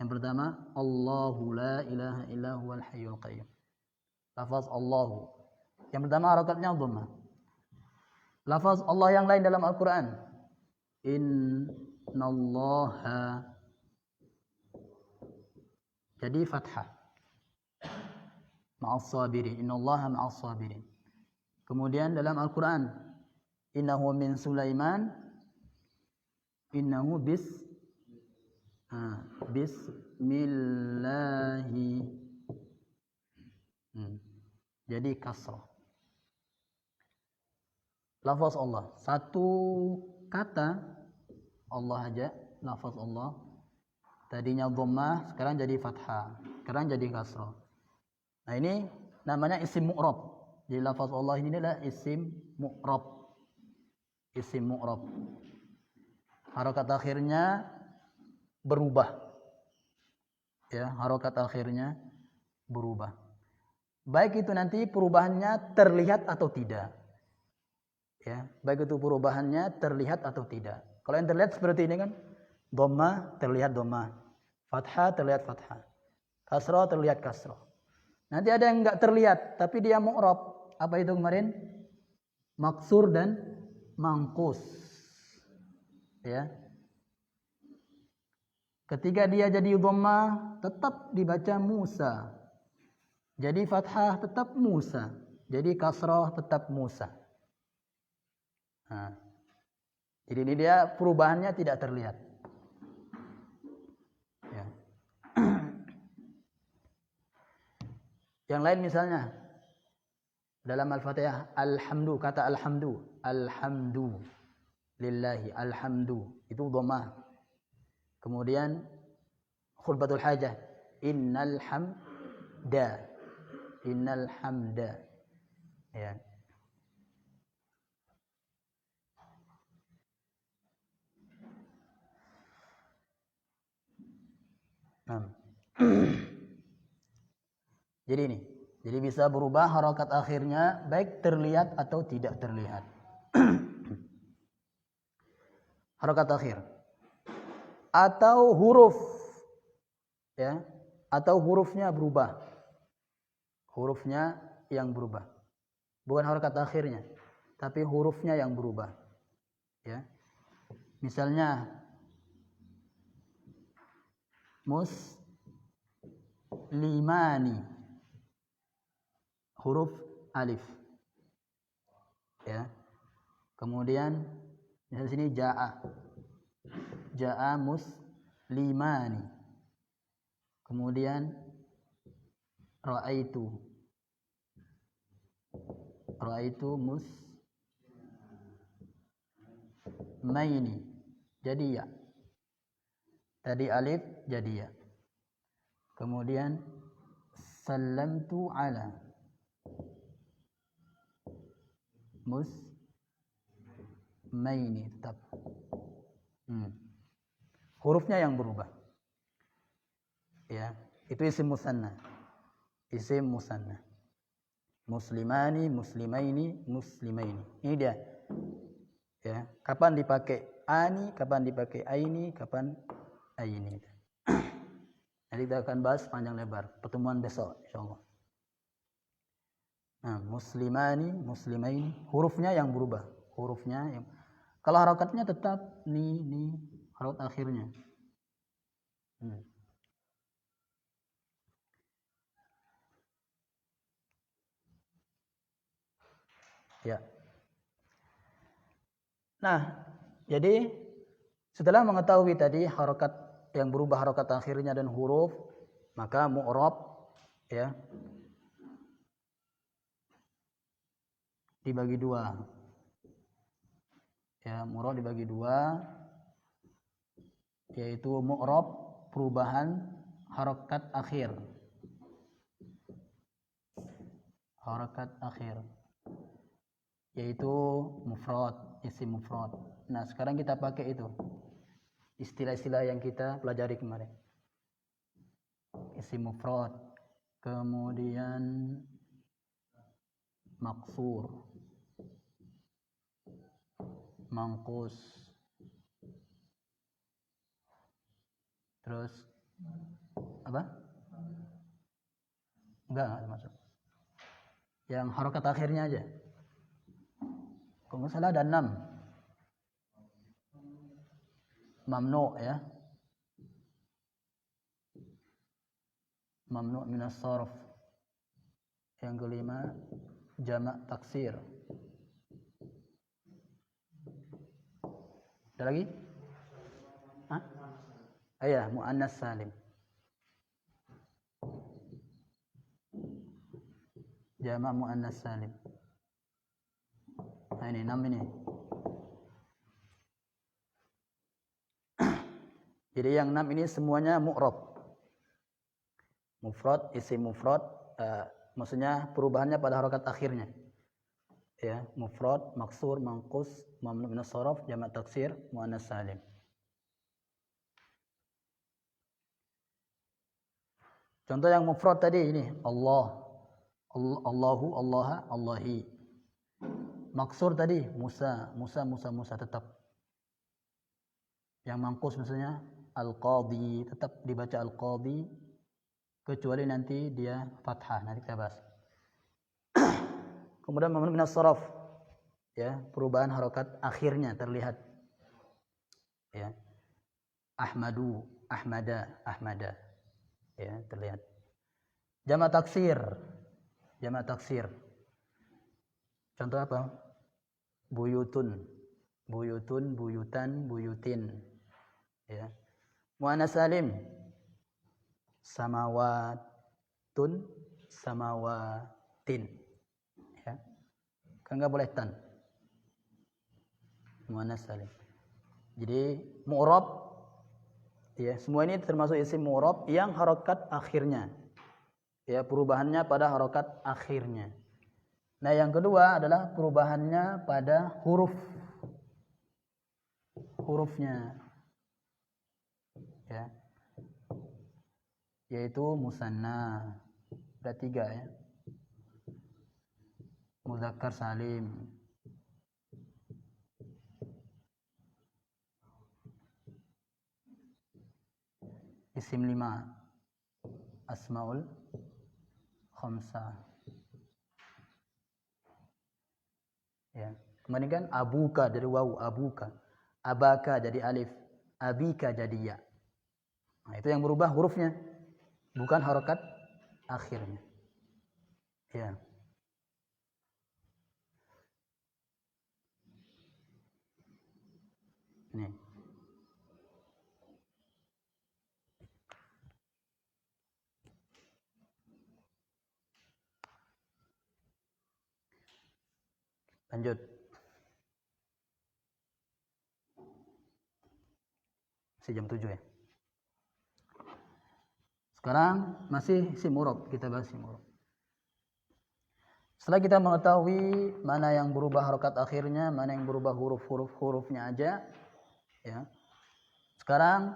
Yang pertama, Allahu la ilaha illa huwal hayyul qayyum. Lafaz Allahu. Yang pertama harakatnya dhammah. Lafaz Allah yang lain dalam Al-Quran, innallaha, jadi fathah. Ma'as sabirin. Innallaha ma'as sabirin. Kemudian dalam Al-Quran, innahu min Sulaiman, innahu bismillahi. Jadi kasrah. Lafaz Allah. Satu kata Allah aja, lafaz Allah. Tadinya dhammah, sekarang jadi fathah. Sekarang jadi kasrah. Nah ini namanya isim mu'rab. Jadi lafaz Allah ini adalah isim mu'rab. Isim mu'rab. Harokat akhirnya berubah. Ya, harokat akhirnya berubah. Baik itu nanti perubahannya terlihat atau tidak. Ya, baik itu perubahannya terlihat atau tidak. Kalau yang terlihat seperti ini kan, dhammah terlihat dhammah, fathah terlihat fathah, kasrah terlihat kasrah. Nanti ada yang enggak terlihat, tapi dia mu'rab. Apa itu kemarin? Maksur dan mangkus. Ya. Ketika dia jadi dhammah, tetap dibaca Musa. Jadi fathah tetap Musa. Jadi kasrah tetap Musa. Nah. Jadi ini dia perubahannya tidak terlihat. Ya. Yang lain misalnya dalam Al-Fatihah, alhamdu, kata alhamdu, alhamdu lillahi, alhamdu itu dhammah. Kemudian khutbatul hajah, innal hamda, innal hamda. Ya. Jadi ini, jadi bisa berubah harokat akhirnya baik terlihat atau tidak terlihat. Harokat akhir atau huruf, ya, atau hurufnya berubah, hurufnya yang berubah, bukan harokat akhirnya, tapi hurufnya yang berubah. Ya, misalnya muslimani. Huruf alif, ya. Kemudian di sini jaa muslimani. Kemudian raaitu musmaini. Jadi ya. Tadi alif jadi ya. Kemudian sallamtu ala musmaini tetap. Hurufnya yang berubah. Ya, itu isim musanna. Isim musanna. Muslimani, muslimaini, muslimaini. Ini dia. Ya, kapan dipakai ani, kapan dipakai aini, kapan aini. Nanti kita akan bahas panjang lebar pertemuan besok insyaallah. Nah, muslimani, muslimaini, hurufnya yang berubah. Hurufnya yang kalau harokatnya tetap ni harokat akhirnya. Ya. Nah, jadi setelah mengetahui tadi harokat yang berubah harokat akhirnya dan huruf, maka mu'rab ya dibagi dua. Ya, mu'rab dibagi dua, yaitu mu'rab perubahan harokat akhir. Harokat akhir. Yaitu mufrad, isim mufrad. Nah, sekarang kita pakai itu. Istilah-istilah yang kita pelajari kemarin. Isim mufrad, kemudian maksur, mangkus, terus apa? Enggak masuk. Yang harokat akhirnya aja. Kalau nggak salah ada 6. Mamnu ya. Mamnu minas sarf. Yang kelima jamak taksir. Ada lagi? Hah? Ayah, muannas salim. Jamak muannas salim. Nah, ini 6 ini. Jadi yang 6 ini semuanya mu'rab. Mufrad, isim mufrad, maksudnya perubahannya pada harokat akhirnya. Ya, mufrad, maksur, mangkus, mamnu minas sarf, jamak taksir, muannas salim. Contoh yang mufrad tadi ini, Allah, Allahu, Allaha, Allahi. Maksur tadi, Musa, Musa, Musa, Musa tetap. Yang mangkus maksudnya al-qadhi, tetap dibaca al-qadhi, kecuali nanti dia fathah, nanti kita bahas. Kemudian mamnu minas sarf, ya, perubahan harokat akhirnya terlihat. Ya. Ahmadu, Ahmada, Ahmada. Ya, terlihat. Jamak taksir. Jamak taksir. Contoh apa? Buyutun, buyutun, buyutan, buyutin. Ya. Muannas salim. Samawatun, samawatin. Ya. Kan enggak boleh tan. Muannas salim. Jadi mu'rab ya, semua ini termasuk isim mu'rab yang harokat akhirnya. Ya, perubahannya pada harokat akhirnya. Nah, yang kedua adalah perubahannya pada hurufnya. Ya. Yaitu musanna. Ada 3 ya. Mudzakkar salim. Isim 5. Asmaul khamsah. Ya. Kemarin kan abuka dari wawu, abuka. Abaka jadi alif, abika jadi ya. Nah, itu yang berubah hurufnya, bukan harokat akhirnya. Ya. Nih. Lanjut. Masih jam 7 ya. Sekarang masih isim mu'rab, kita bahas isim mu'rab. Setelah kita mengetahui mana yang berubah harokat akhirnya, mana yang berubah hurufnya aja, ya. Sekarang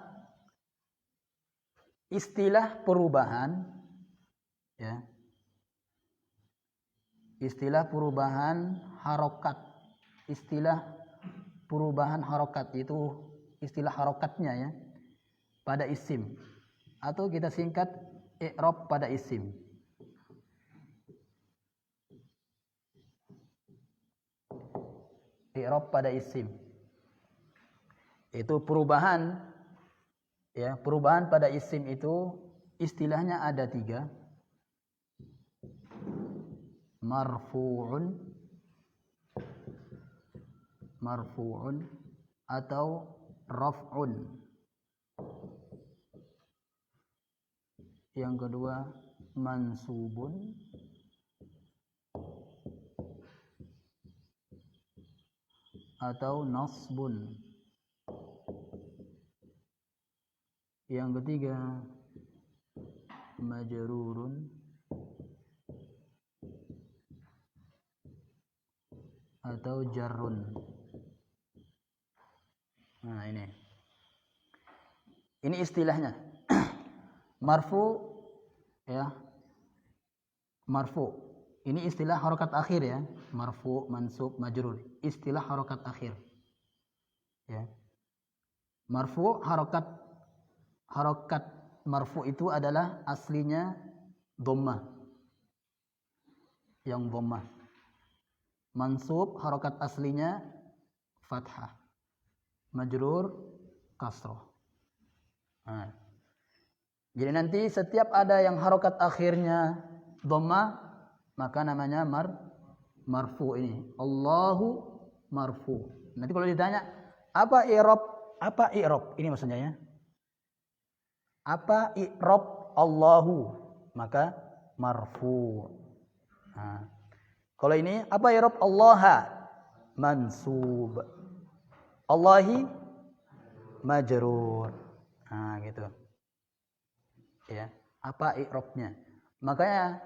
istilah perubahan, ya. Istilah perubahan harokat, istilah perubahan harokat itu istilah harokatnya ya pada isim atau kita singkat i'rab pada isim. I'rab pada isim. Itu perubahan, ya, perubahan pada isim itu istilahnya ada 3. Marfu'un, atau raf'un. Yang kedua mansubun, atau nasbun. Yang ketiga majrurun, atau jarrun. Nah, ini istilahnya. Marfu, ya, marfu. Ini istilah harokat akhir, ya. Marfu, mansub, majrur. Istilah harokat akhir. Ya. Marfu, harokat marfu itu adalah aslinya dhammah. Yang dhammah. Mansub, harokat aslinya fathah. Majrur, kasroh. Nah. Jadi nanti setiap ada yang harokat akhirnya dhammah, maka namanya marfu ini. Allahu marfu. Nanti kalau ditanya, apa i'rab? Apa i'rab? Ini maksudnya, ya. Apa i'rab Allahu? Maka marfu. Nah. Kalau ini, apa i'rab Allaha? Mansub. Allahi majrur. Nah, gitu. Ya, apa i'rabnya? Makanya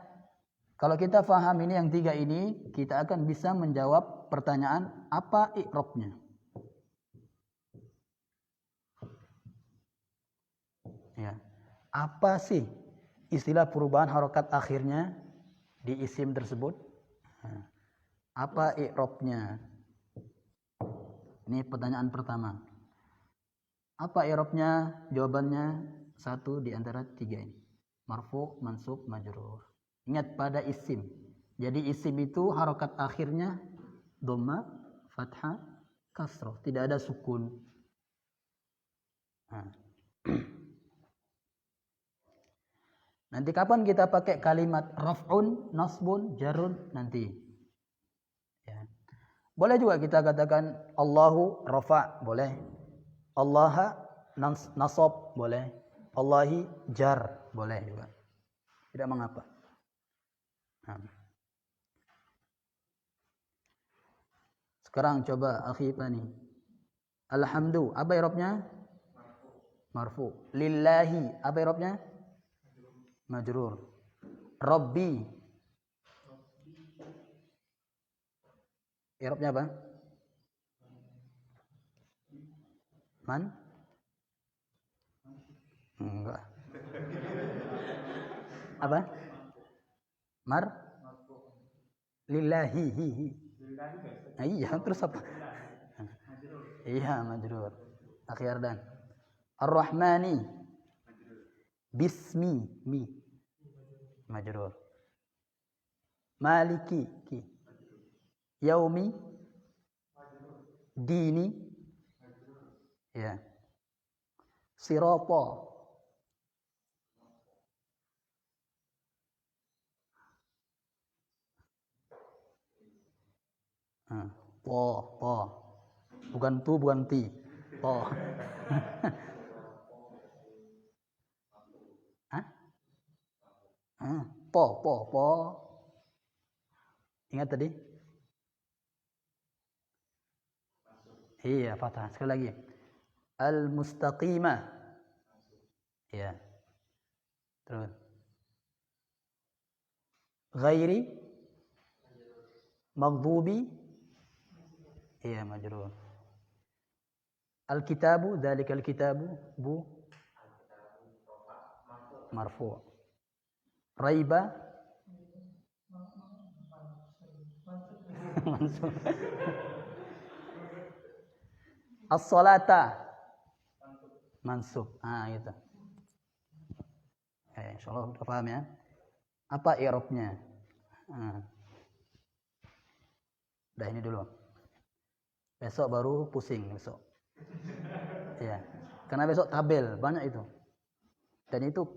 kalau kita paham ini yang 3 ini, kita akan bisa menjawab pertanyaan apa i'rabnya. Ya. Apa sih istilah perubahan harokat akhirnya di isim tersebut? Nah, apa i'rabnya? Ini pertanyaan pertama. Apa i'rabnya? Jawabannya 1 di antara 3 ini. Marfu, mansub, majrur. Ingat pada isim. Jadi isim itu harokat akhirnya dhammah, fathah, kasroh. Tidak ada sukun. Nah. Nanti kapan kita pakai kalimat raf'un, nasbun, jarun? Nanti. Ya. Boleh juga kita katakan Allahu rafa', boleh. Allaha nasab, boleh. Allahi jar, boleh juga. Tidak mengapa. Nah. Sekarang coba akhi Pani. Alhamdu, apa i'rabnya? Marfu. Lillahi, apa i'rabnya? Majrur. Rabbi, i'rabnya apa? Man? Enggak. Apa? Lillahi. Nah, iya, terus apa? Iya, majrur. Akhir dan. Ar-Rahmani. Bismi, majrur. Maliki, Yaumi, Dini, ya. Sirata, po, bukan tu, bukan ti, po. Po. Ingat tadi? Iya, fathah. Sekali lagi. Al-mustaqimah. Ya. Terus. Ghairi maghdubi. Iya, majrur. Al-kitabu, dzalikal kitabu, bu marfu. Raiba mansub. As-salata mansub. Gitu. insyaallah udah paham ya. Apa i'rabnya? Udah ini dulu. Besok baru pusing besok. Ya. Karena besok tabel banyak itu. Dan itu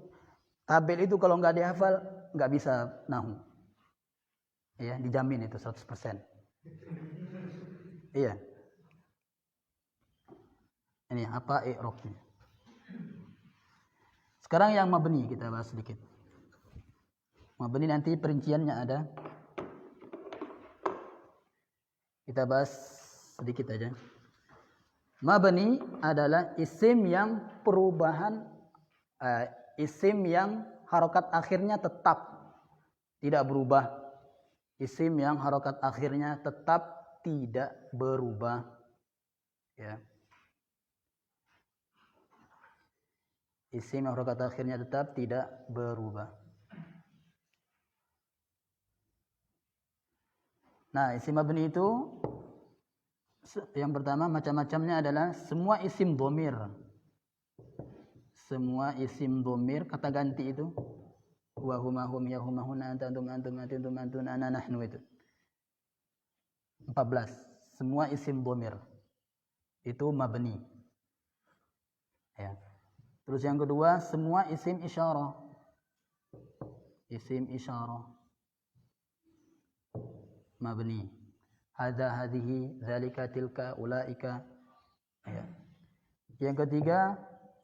tabel itu kalau nggak dihafal nggak bisa nahu. Ya, dijamin itu 100%. Iya. Ini apa i'rabnya? Sekarang yang mabni kita bahas sedikit. Mabni nanti perinciannya ada. Kita bahas sedikit aja. Mabni adalah isim yang perubahan isim yang harokat akhirnya tetap tidak berubah. Isim yang harokat akhirnya tetap tidak berubah. Ya. Isim yang harokat akhirnya tetap tidak berubah. Nah, isim mabni itu yang pertama macam-macamnya adalah semua isim dhamir. Semua isim dhamir kata ganti itu wa huma hum ya huma hunna anta antum antum antum antun ana nahnu itu. 14. Semua isim dhamir itu mabni. Ya. Terus yang kedua semua isim isyarah. Isim isyarah mabni. Hadza hadhihi dzalika tilka ulaika. Ya. Yang ketiga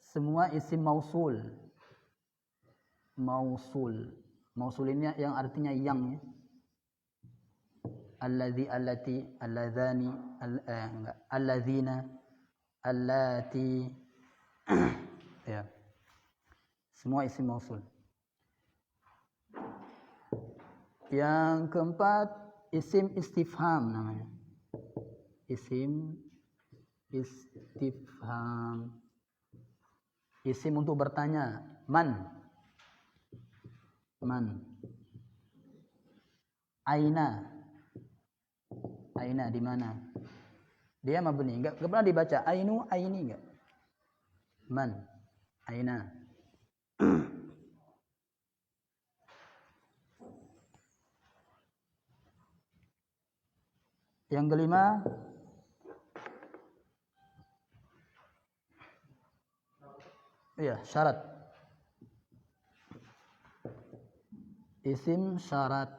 semua isim mausul. Mausul. Mausul ini yang artinya yang ya. Alladzi allati alladzani alladzina allati ya. Semua isim mausul. Yang keempat isim istifham namanya. Isim istifham. Isim untuk bertanya. Man. Aina. Aina di mana? Dia mabni. Enggak pernah dibaca ainu aini enggak. Man. Aina. Yang kelima iya, syarat. Isim syarat.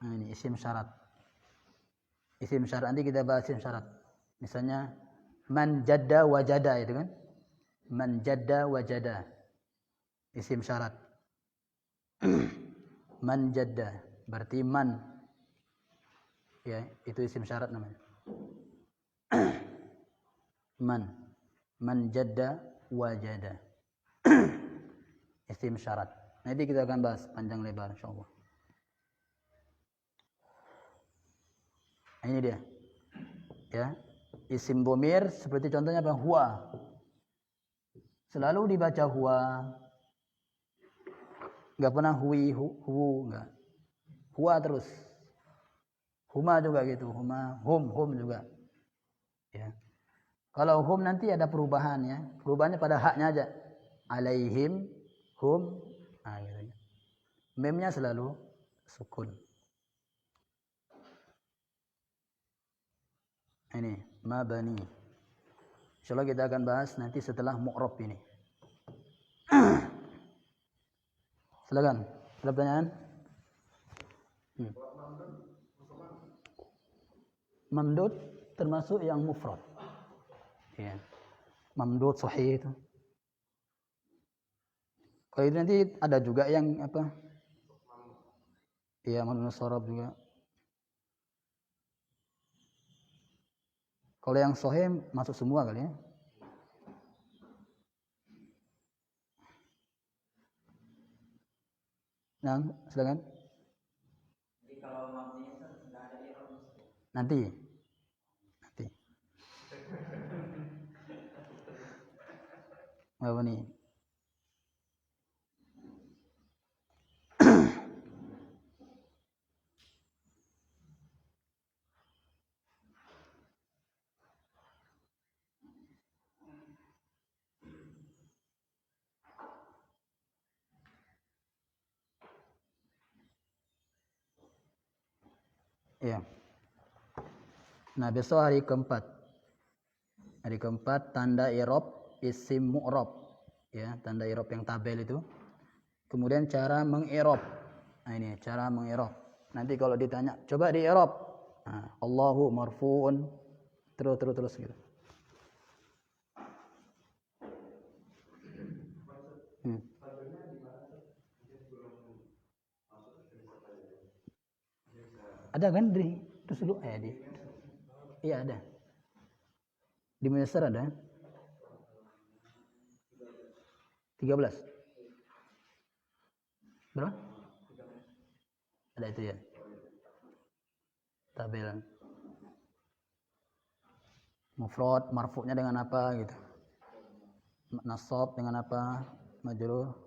Nah, ini isim syarat. Isim syarat nanti kita bahas isim syarat. Misalnya man jadda wajada itu kan? Man jadda wajada. Isim syarat. Man jadda berarti man. Ya, itu isim syarat namanya. Man jadda wajada. Isim syarat. Nanti kita akan bahas panjang lebar insyaallah. Ini dia. Ya. Isim dhamir seperti contohnya apa? Huwa. Selalu dibaca huwa. Enggak pernah hui, hu, enggak. Huwa terus. Huma juga gitu, huma, hum juga. Ya. Kalau hum nanti ada perubahan ya. Perubahannya pada haknya aja. Alaihim, hum, nah gitu. Memnya selalu sukun. Ini mabani. Insyaallah kita akan bahas nanti setelah mu'rab ini. Silakan. Ada pertanyaan? Mamdud termasuk yang mufrad. Ya. Mamdud sahih itu. Kalau itu nanti ada juga yang apa? Iya, mamdud sarab juga. Kalau yang sahih masuk semua kali ya. Nah, silakan. Jadi kalau mabni itu enggak ada i'rab. Nanti. Apa nih? Ya. Nah, besok hari keempat. Hari keempat tanda i'rab isim mu'rab. Ya, tanda i'rab yang tabel itu. Kemudian cara mengi'rab. Nah, ini cara mengi'rab. Nanti kalau ditanya, coba di i'rab. Nah, Allahu marfu'un. Terus gitu. Ada kan terus dulu di. Iya ada. Di Mesir ada. 13. Berapa? Ada itu ya. Tabel. Mufrad, marfu'nya dengan apa gitu. Nasab dengan apa? Majrur.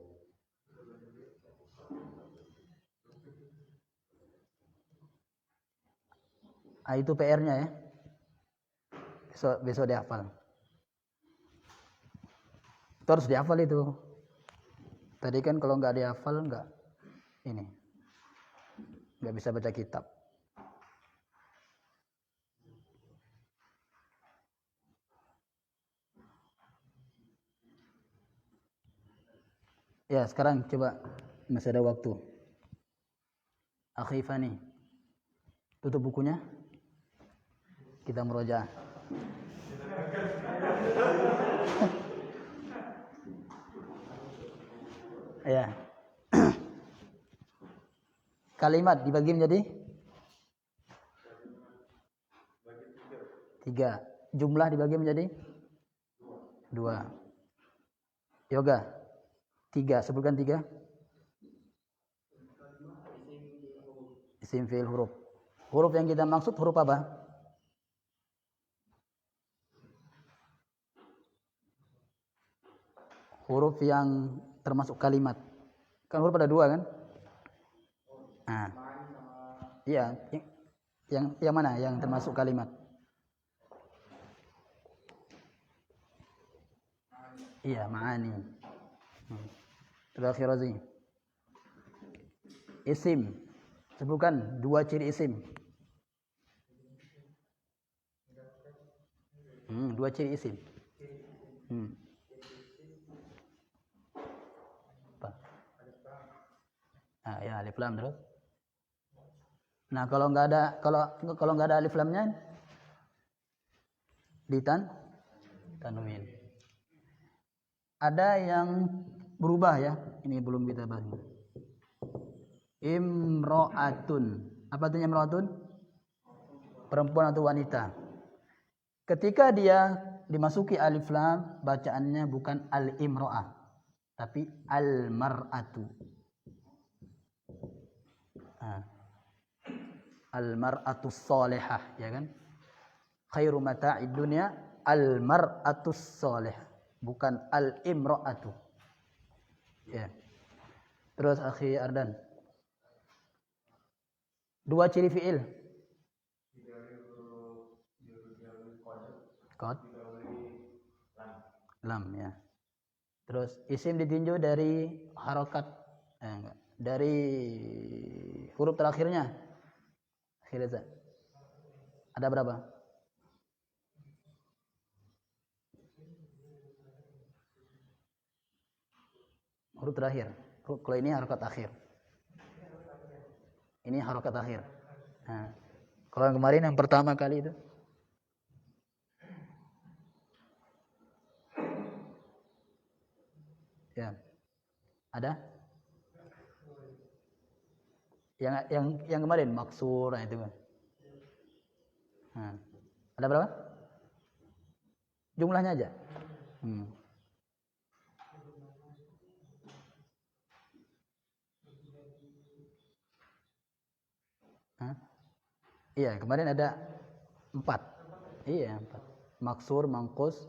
Itu PR-nya ya. Besok dihafal. Itu harus dihafal itu. Tadi kan kalau nggak dihafal nggak bisa baca kitab. Ya sekarang coba masih ada waktu. Akhi Fani, tutup bukunya. Kita meroja. Ya. Kalimat dibagi menjadi 3. Jumlah dibagi menjadi 2. Yoga 3. Sebutkan 3. Isim fi'il huruf. Huruf yang kita maksud huruf apa? Huruf yang termasuk kalimat. Kan huruf ada 2 kan? Nah. Iya, yang mana yang termasuk kalimat? Iya, ma'ani. Terakhir Razi. Isim. Sebutkan 2 ciri isim. 2 ciri isim. Apa? Ya alif lam terus. Nah, kalau nggak ada alif lamnya tanwin. Ada yang berubah ya. Ini belum kita bahas. Imro'atun. Apa artinya imro'atun? Perempuan atau wanita. Ketika dia dimasuki alif lam, bacaannya bukan al-imro'ah, tapi al-mar'atu. Al-mar'atu salihah, ya kan? Khairu mata'id dunya al-mar'atu salihah, bukan al-imro'atu. Ya. Terus akhi Ardan. 2 ciri fi'il. Qad. Lam ya. Terus isim ditinjau dari harokat, dari huruf terakhirnya. Akhirnya ada berapa? Huruf terakhir. Kalau ini harokat akhir. Ini harokat akhir. Nah, kalau yang kemarin yang pertama kali itu. Ya. Ada? Yang kemarin maksur itu kan. Ada berapa? Jumlahnya aja. Iya, kemarin ada 4. Iya, 4. Maksur, mangkus,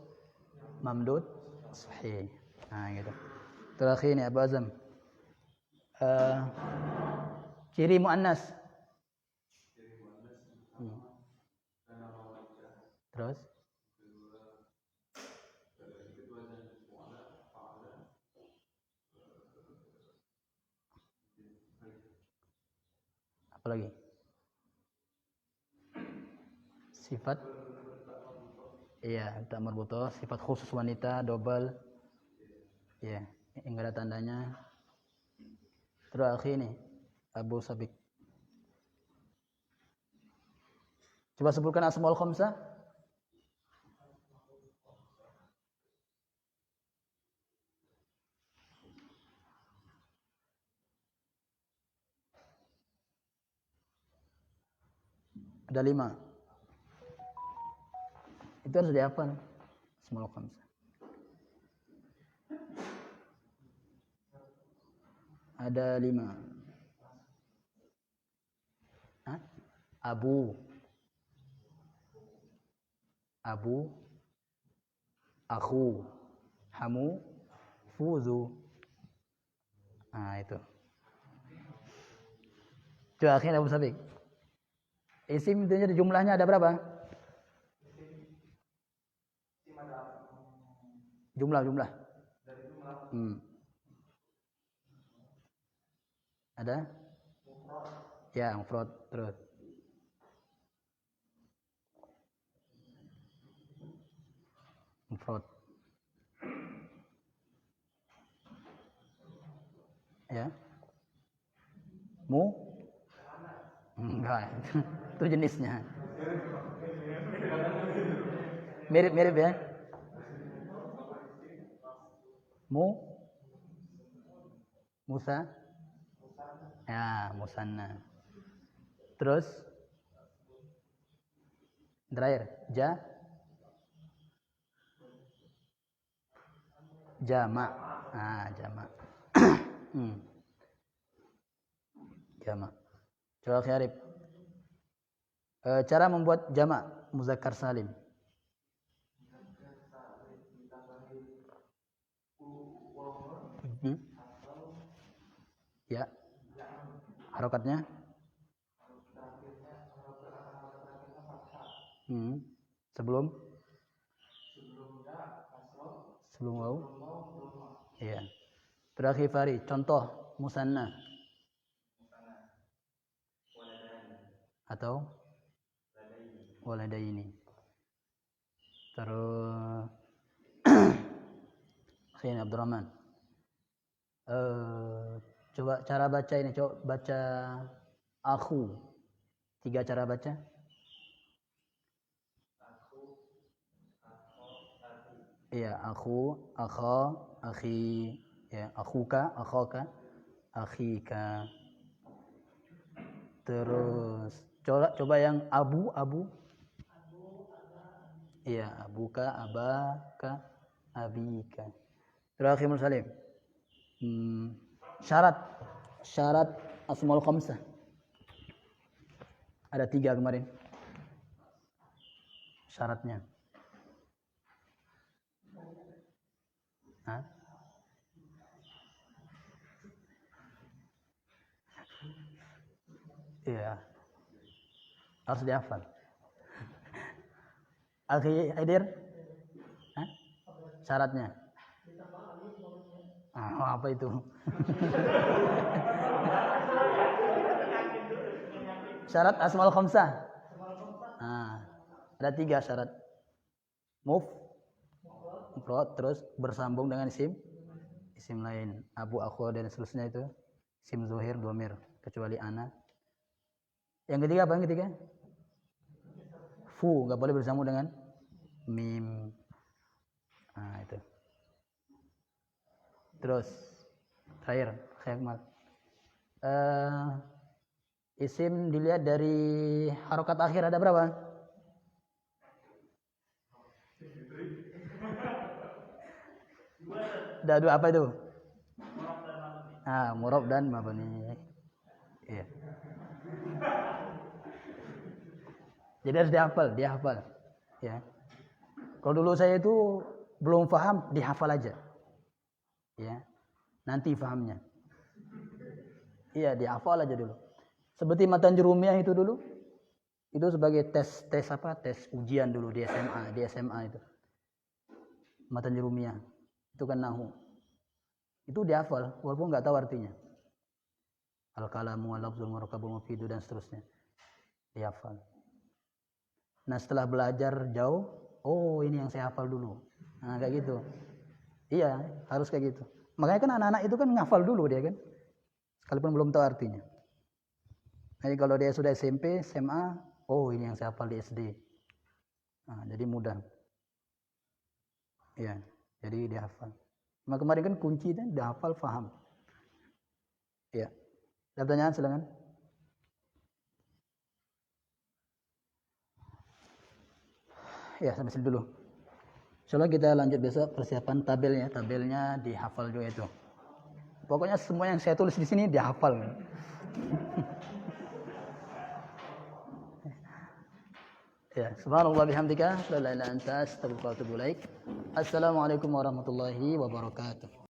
mamdud, sahih. Nah, gitu. Terakhir ini Abu Azam. Ciri muannas. Terus? Apa lagi? Sifat iya, tak marbutoh, sifat khusus wanita, double. Ya, enggak ada tandanya. Terus akhir ini Abu Sabik. Coba sebutkan asmaul khamsah. Ada 5. Itu harus dihafal. Asmaul khamsah. Ada 5. Hah? Abu, aku, hamu, fuzu. Nah itu. Coba akhirnya Abu Sabik. Isim itu jumlahnya ada berapa? Jumlah. Ada? Ya, mufrad terus. Mufrad. Ya. Enggak, itu jenisnya. Mirip-mirip ya. Musa. Ya, musanna. Terus terakhir, jamak. Jamak. Jamak. Coba Arif. Cara membuat jamak muzakkar salim. Ya. Harokatnya? Sebelum waw? Iya. Terakhir Fari, contoh musanna. Atau waladaini. Terus Khain Abdurrahman. Coba cara baca ini, coba baca aku. 3 cara baca. Iya, aku, akha, akhi, ya, akhuka, akhaka, akhika. Terus coba yang abu. Iya, abuka, abaka, abika. Terakhir Salim. Syarat asmaul khamsah. Ada 3 kemarin. Syaratnya. Hah? Iya. Harus dihafal. Akhi Aidir? Hah? Syaratnya. Apa itu? Syarat asmaul khamsah. Ada 3 syarat. Mufrad, terus bersambung dengan isim lain. Abu, akhu dan seterusnya itu isim zuhir, dhamir, kecuali ana. Yang ketiga apa yang ketiga? Fu, enggak boleh bersambung dengan mim. Itu. Terus terakhir, khayakmal. Isim dilihat dari harokat akhir ada berapa? Ada 2 apa itu? Murab dan mabni. Iya. Jadi harus dihafal. Ya. Kalau dulu saya itu belum paham, dihafal aja. Ya. Nanti pahamnya. Iya, dihafal aja dulu. Seperti matan jurumiyah itu dulu. Itu sebagai tes ujian dulu di SMA itu. Matan jurumiyah. Itu kan nahu. Itu dihafal walaupun enggak tahu artinya. Al-kalamu wal lafzul murakabul mufidu dan seterusnya. Dihafal. Nah setelah belajar jauh, oh ini yang saya hafal dulu. Nah kayak gitu. Iya, harus kayak gitu. Makanya kan anak-anak itu kan ngafal dulu dia kan, sekalipun belum tahu artinya. Jadi kalau dia sudah SMP, SMA, oh ini yang saya hafal di SD. Nah, jadi mudah. Iya, jadi dia hafal. Nah, kemarin kan kunci itu dia hafal, paham. Iya. Ada pertanyaan silakan. Ya, sampai sini dulu. Insyaallah kita lanjut besok persiapan tabelnya. Tabelnya dihafal juga itu. Pokoknya semua yang saya tulis di sini dihafal. Ya, subhanallah bihamdika, la ilaha illa anta, astaghfiruka wa atubu ilaik. Assalamualaikum warahmatullahi wabarakatuh.